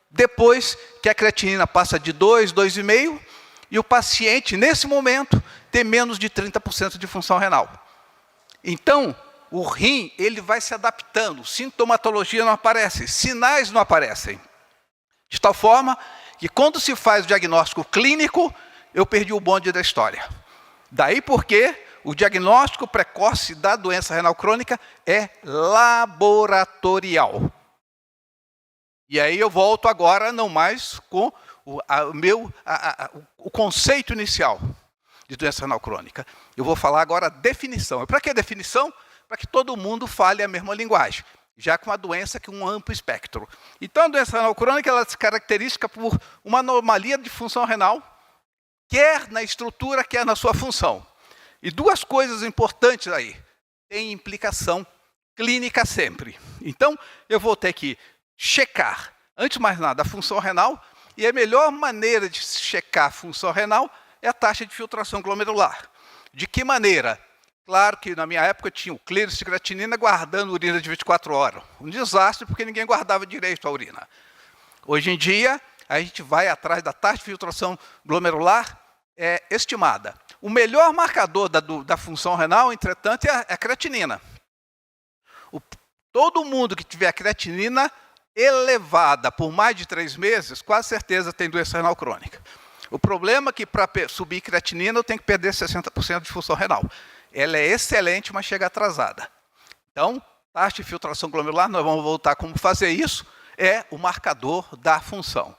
depois que a creatinina passa de 2, 2,5, e o paciente, nesse momento, tem menos de 30% de função renal. Então, o rim ele vai se adaptando, sintomatologia não aparece, sinais não aparecem. De tal forma que, quando se faz o diagnóstico clínico, eu perdi o bonde da história. Daí porque o diagnóstico precoce da doença renal crônica é laboratorial. E aí eu volto agora não mais com o conceito inicial de doença renal crônica. Eu vou falar agora a definição. E para que a definição? Para que todo mundo fale a mesma linguagem, já com uma doença que um amplo espectro. Então, a doença renal crônica ela se caracteriza por uma anomalia de função renal, quer na estrutura, quer na sua função. E duas coisas importantes aí. Tem implicação clínica sempre. Então, eu vou ter que checar, antes de mais nada, a função renal, e a melhor maneira de checar a função renal é a taxa de filtração glomerular. De que maneira? Claro que na minha época tinha o clíris de creatinina guardando urina de 24 horas. Um desastre, porque ninguém guardava direito a urina. Hoje em dia, a gente vai atrás da taxa de filtração glomerular estimada. O melhor marcador da função renal, entretanto, é a creatinina. Todo mundo que tiver a creatinina elevada por mais de 3 meses, quase certeza tem doença renal crônica. O problema é que para subir creatinina eu tenho que perder 60% de função renal. Ela é excelente, mas chega atrasada. Então, taxa de filtração glomerular, nós vamos voltar a como fazer isso, é o marcador da função.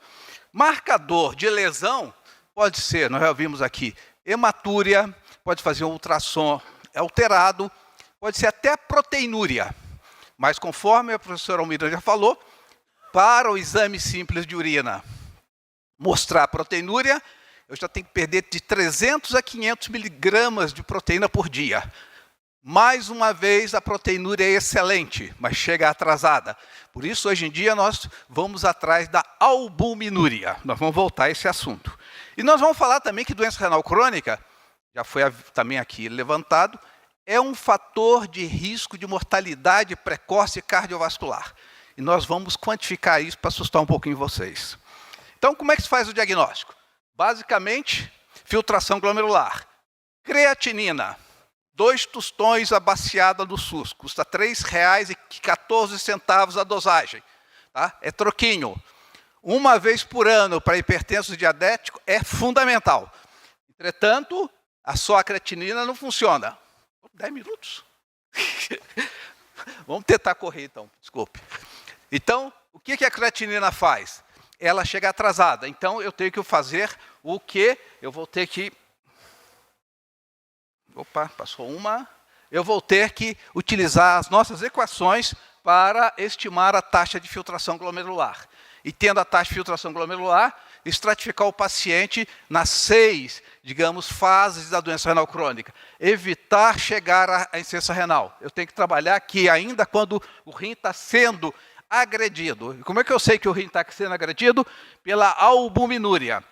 Marcador de lesão pode ser, nós já vimos aqui, hematúria, pode fazer um ultrassom alterado, pode ser até proteinúria. Mas conforme a professora Almira já falou, para o exame simples de urina mostrar proteinúria, eu já tenho que perder de 300 a 500 miligramas de proteína por dia. Mais uma vez, a proteinúria é excelente, mas chega atrasada. Por isso, hoje em dia, nós vamos atrás da albuminúria. Nós vamos voltar a esse assunto. E nós vamos falar também que doença renal crônica, já foi também aqui levantado, é um fator de risco de mortalidade precoce cardiovascular. E nós vamos quantificar isso para assustar um pouquinho vocês. Então, como é que se faz o diagnóstico? Basicamente, filtração glomerular. Creatinina, 2 tostões a baciada do SUS, custa R$ 3,14 a dosagem. Tá? É troquinho. Uma vez por ano para hipertenso diabético é fundamental. Entretanto, só a creatinina não funciona. 10 minutos. Vamos tentar correr então, desculpe. Então, o que a creatinina faz? Ela chega atrasada. Então, eu tenho que fazer o quê? Eu vou ter que... Opa, passou uma. Eu vou ter que utilizar as nossas equações para estimar a taxa de filtração glomerular. E tendo a taxa de filtração glomerular, estratificar o paciente nas 6, digamos, fases da doença renal crônica. Evitar chegar à insuficiência renal. Eu tenho que trabalhar aqui ainda quando o rim está sendo agredido. E como é que eu sei que o rim está sendo agredido? Pela albuminúria.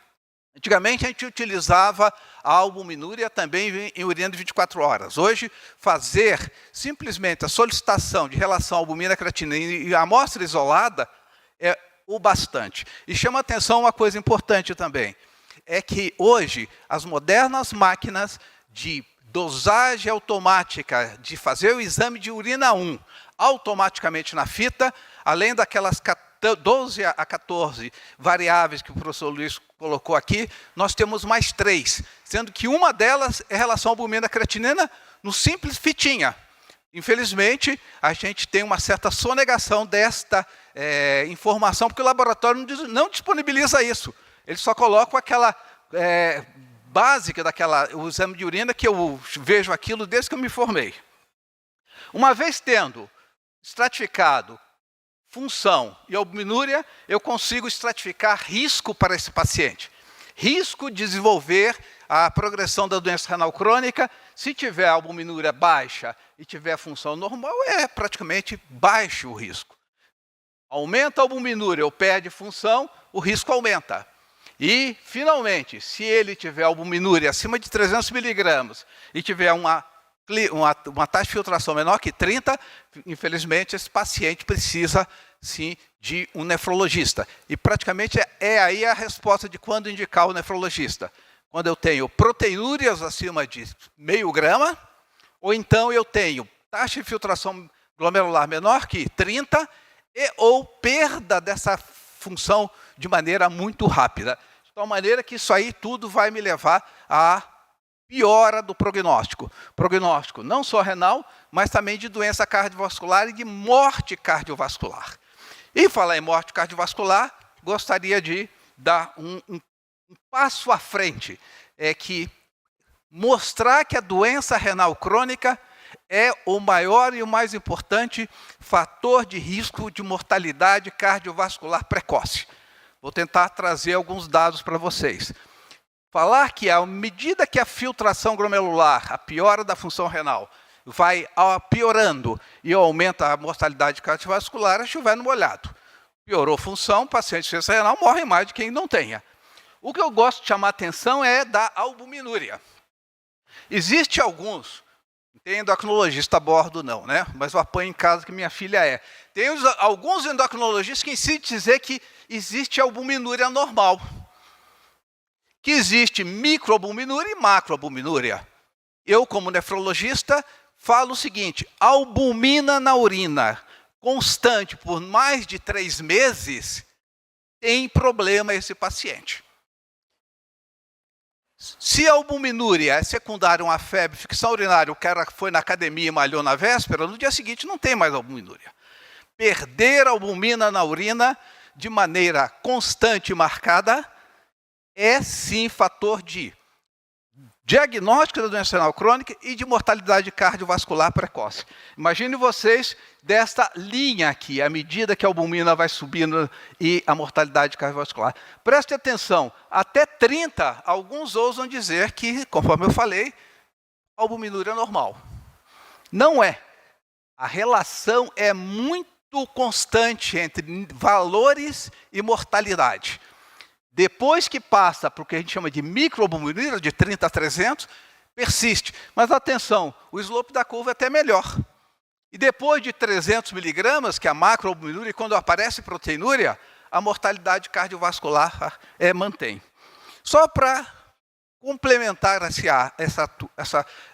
Antigamente, a gente utilizava a albuminúria também em urina de 24 horas. Hoje, fazer simplesmente a solicitação de relação albumina creatinina e a amostra isolada é o bastante. E chama a atenção uma coisa importante também, é que hoje as modernas máquinas de dosagem automática, de fazer o exame de urina 1 automaticamente na fita, além daquelas 12 a 14 variáveis que o professor Luiz colocou aqui, nós temos mais 3, sendo que uma delas é relação albumina creatinina no simples fitinha. Infelizmente, a gente tem uma certa sonegação desta informação, porque o laboratório não disponibiliza isso. Eles só colocam aquela básica o exame de urina, que eu vejo aquilo desde que eu me formei. Uma vez tendo estratificado função e albuminúria, eu consigo estratificar risco para esse paciente. Risco de desenvolver a progressão da doença renal crônica. Se tiver albuminúria baixa e tiver função normal, é praticamente baixo o risco. Aumenta a albuminúria ou perde função, o risco aumenta. E, finalmente, se ele tiver albuminúria acima de 300 miligramas e tiver uma taxa de filtração menor que 30, infelizmente, esse paciente precisa, sim, de um nefrologista. E, praticamente, é aí a resposta de quando indicar o nefrologista. Quando eu tenho proteinúrias acima de 0,5 grama, ou então eu tenho taxa de filtração glomerular menor que 30, ou perda dessa função de maneira muito rápida. De tal maneira que isso aí tudo vai me levar à piora do prognóstico. Prognóstico não só renal, mas também de doença cardiovascular e de morte cardiovascular. E falar em morte cardiovascular, gostaria de dar um passo à frente, que mostrar que a doença renal crônica é o maior e o mais importante fator de risco de mortalidade cardiovascular precoce. Vou tentar trazer alguns dados para vocês. Falar que à medida que a filtração glomerular, a piora da função renal, vai piorando e aumenta a mortalidade cardiovascular, é chover no molhado. Piorou a função, paciente de insuficiência renal morre mais de quem não tenha. O que eu gosto de chamar a atenção é da albuminúria. Existe alguns, não tem endocrinologista a bordo não, né? Mas eu apanho em casa que minha filha é. Tem alguns endocrinologistas que insistem em dizer que existe albuminúria normal. Que existe microalbuminúria e macroalbuminúria. Eu, como nefrologista, falo o seguinte: albumina na urina constante por mais de 3 meses, tem problema esse paciente. Se a albuminúria é secundária a uma febre, ficção urinária, o cara foi na academia e malhou na véspera, no dia seguinte não tem mais albuminúria. Perder a albumina na urina de maneira constante e marcada é sim fator de diagnóstico da doença renal crônica e de mortalidade cardiovascular precoce. Imagine vocês desta linha aqui, à medida que a albumina vai subindo e a mortalidade cardiovascular. Preste atenção, até 30, alguns ousam dizer que, conforme eu falei, a albuminúria é normal. Não é. A relação é muito constante entre valores e mortalidade. Depois que passa para o que a gente chama de microalbuminúria, de 30 a 300, persiste. Mas atenção, o slope da curva é até melhor. E depois de 300 miligramas, que é a macroalbuminúria, quando aparece proteinúria, a mortalidade cardiovascular mantém. Só para complementar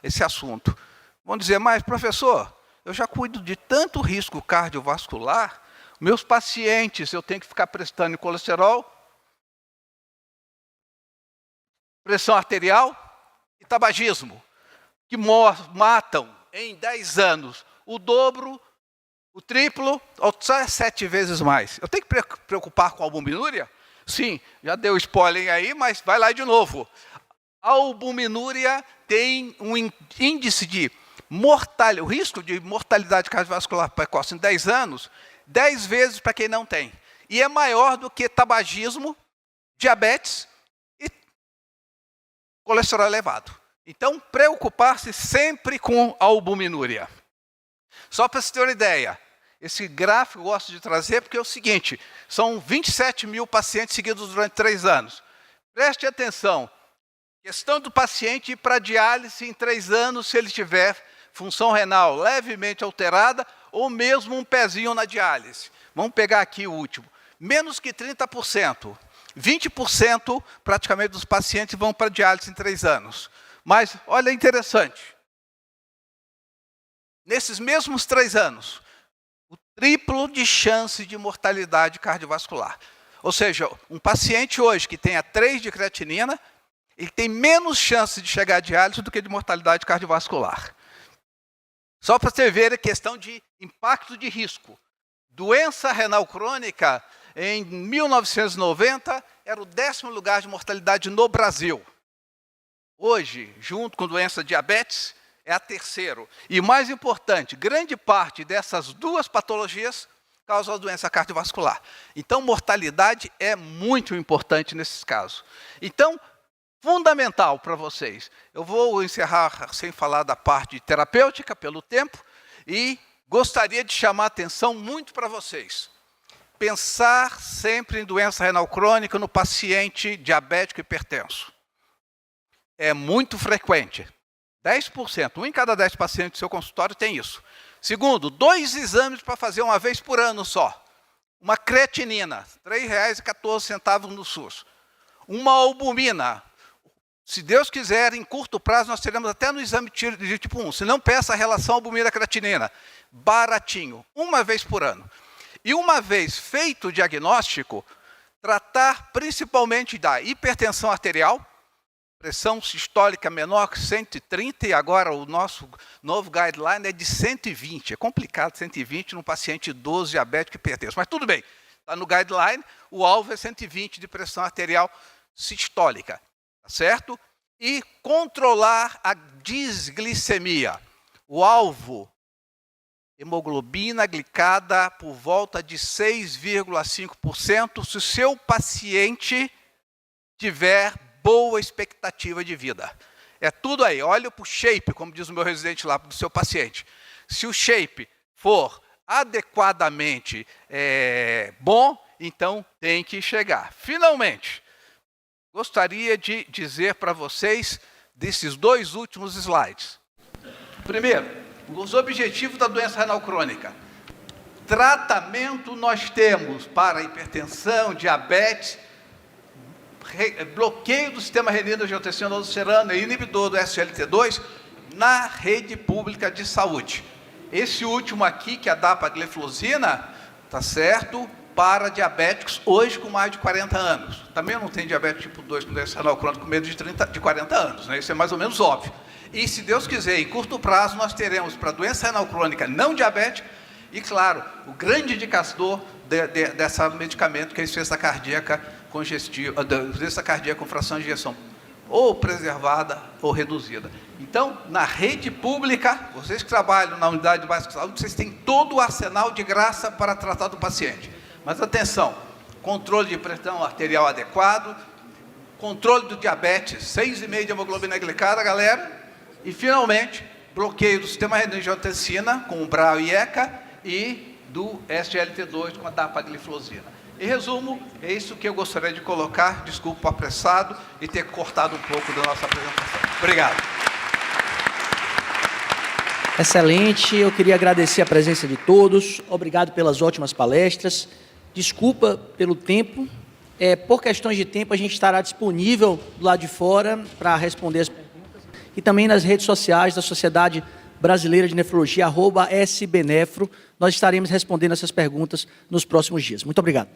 esse assunto. Vão dizer, mas professor, eu já cuido de tanto risco cardiovascular, meus pacientes, eu tenho que ficar prestando em colesterol, pressão arterial e tabagismo, que matam em 10 anos o dobro, o triplo, ou 7 vezes mais. Eu tenho que preocupar com a albuminúria? Sim, já deu spoiler aí, mas vai lá de novo. A albuminúria tem um índice de mortalidade, o risco de mortalidade cardiovascular precoce em 10 anos, 10 vezes para quem não tem. E é maior do que tabagismo, diabetes, colesterol elevado. Então, preocupar-se sempre com a albuminúria. Só para você ter uma ideia, esse gráfico eu gosto de trazer porque é o seguinte, são 27 mil pacientes seguidos durante 3 anos. Preste atenção, questão do paciente ir para diálise em 3 anos se ele tiver função renal levemente alterada ou mesmo um pezinho na diálise. Vamos pegar aqui o último. Menos que 30%. 20% praticamente dos pacientes vão para diálise em 3 anos. Mas, olha, interessante. Nesses mesmos 3 anos, o triplo de chance de mortalidade cardiovascular. Ou seja, um paciente hoje que tenha 3 de creatinina, ele tem menos chance de chegar à diálise do que de mortalidade cardiovascular. Só para você ver a questão de impacto de risco. Doença renal crônica, em 1990, era o 10º lugar de mortalidade no Brasil. Hoje, junto com doença diabetes, é a 3º. E mais importante, grande parte dessas 2 patologias causa da doença cardiovascular. Então, mortalidade é muito importante nesses casos. Então, fundamental para vocês. Eu vou encerrar sem falar da parte terapêutica, pelo tempo, e gostaria de chamar a atenção muito para vocês. Pensar sempre em doença renal crônica no paciente diabético hipertenso. É muito frequente. 10%, 1 em cada 10 pacientes do seu consultório tem isso. Segundo, 2 exames para fazer uma vez por ano só. Uma creatinina, R$ 3,14 no SUS. Uma albumina. Se Deus quiser, em curto prazo, nós teremos até no exame de tipo 1. Se não, peça a relação albumina-creatinina. Baratinho, uma vez por ano. E uma vez feito o diagnóstico, tratar principalmente da hipertensão arterial, pressão sistólica menor que 130, e agora o nosso novo guideline é de 120. É complicado 120 num paciente idoso, diabético e hipertenso. Mas tudo bem, está no guideline, o alvo é 120 de pressão arterial sistólica, tá certo? E controlar a disglicemia. O alvo, hemoglobina glicada por volta de 6,5%, se o seu paciente tiver boa expectativa de vida. É tudo aí, olha para o shape, como diz o meu residente lá, do seu paciente. Se o shape for adequadamente bom, então tem que chegar. Finalmente, gostaria de dizer para vocês desses 2 últimos slides. Primeiro, os objetivos da doença renal crônica. Tratamento nós temos para hipertensão, diabetes, bloqueio do sistema renina-angiotensina-aldosterona e inibidor do SGLT2 na rede pública de saúde. Esse último aqui, que é a dapagliflozina, tá certo, para diabéticos hoje com mais de 40 anos. Também não tem diabetes tipo 2 com doença renal crônica com menos de 40 anos, né? Isso é mais ou menos óbvio. E, se Deus quiser, em curto prazo, nós teremos para doença renal crônica não diabética e, claro, o grande indicador desse medicamento, que é a insuficiência cardíaca congestiva, insuficiência cardíaca com fração de ejeção ou preservada ou reduzida. Então, na rede pública, vocês que trabalham na unidade básica de saúde, vocês têm todo o arsenal de graça para tratar do paciente. Mas atenção, controle de pressão arterial adequado, controle do diabetes, 6,5 de hemoglobina glicada, galera. E, finalmente, bloqueio do sistema renina-angiotensina com o BRAO e ECA e do SGLT2 com a dapagliflozina. Em resumo, é isso que eu gostaria de colocar. Desculpa o apressado e ter cortado um pouco da nossa apresentação. Obrigado. Excelente, eu queria agradecer a presença de todos. Obrigado pelas ótimas palestras. Desculpa pelo tempo. Por questões de tempo, a gente estará disponível do lado de fora para responder as perguntas. E também nas redes sociais da Sociedade Brasileira de Nefrologia, @SBNefro. Nós estaremos respondendo essas perguntas nos próximos dias. Muito obrigado.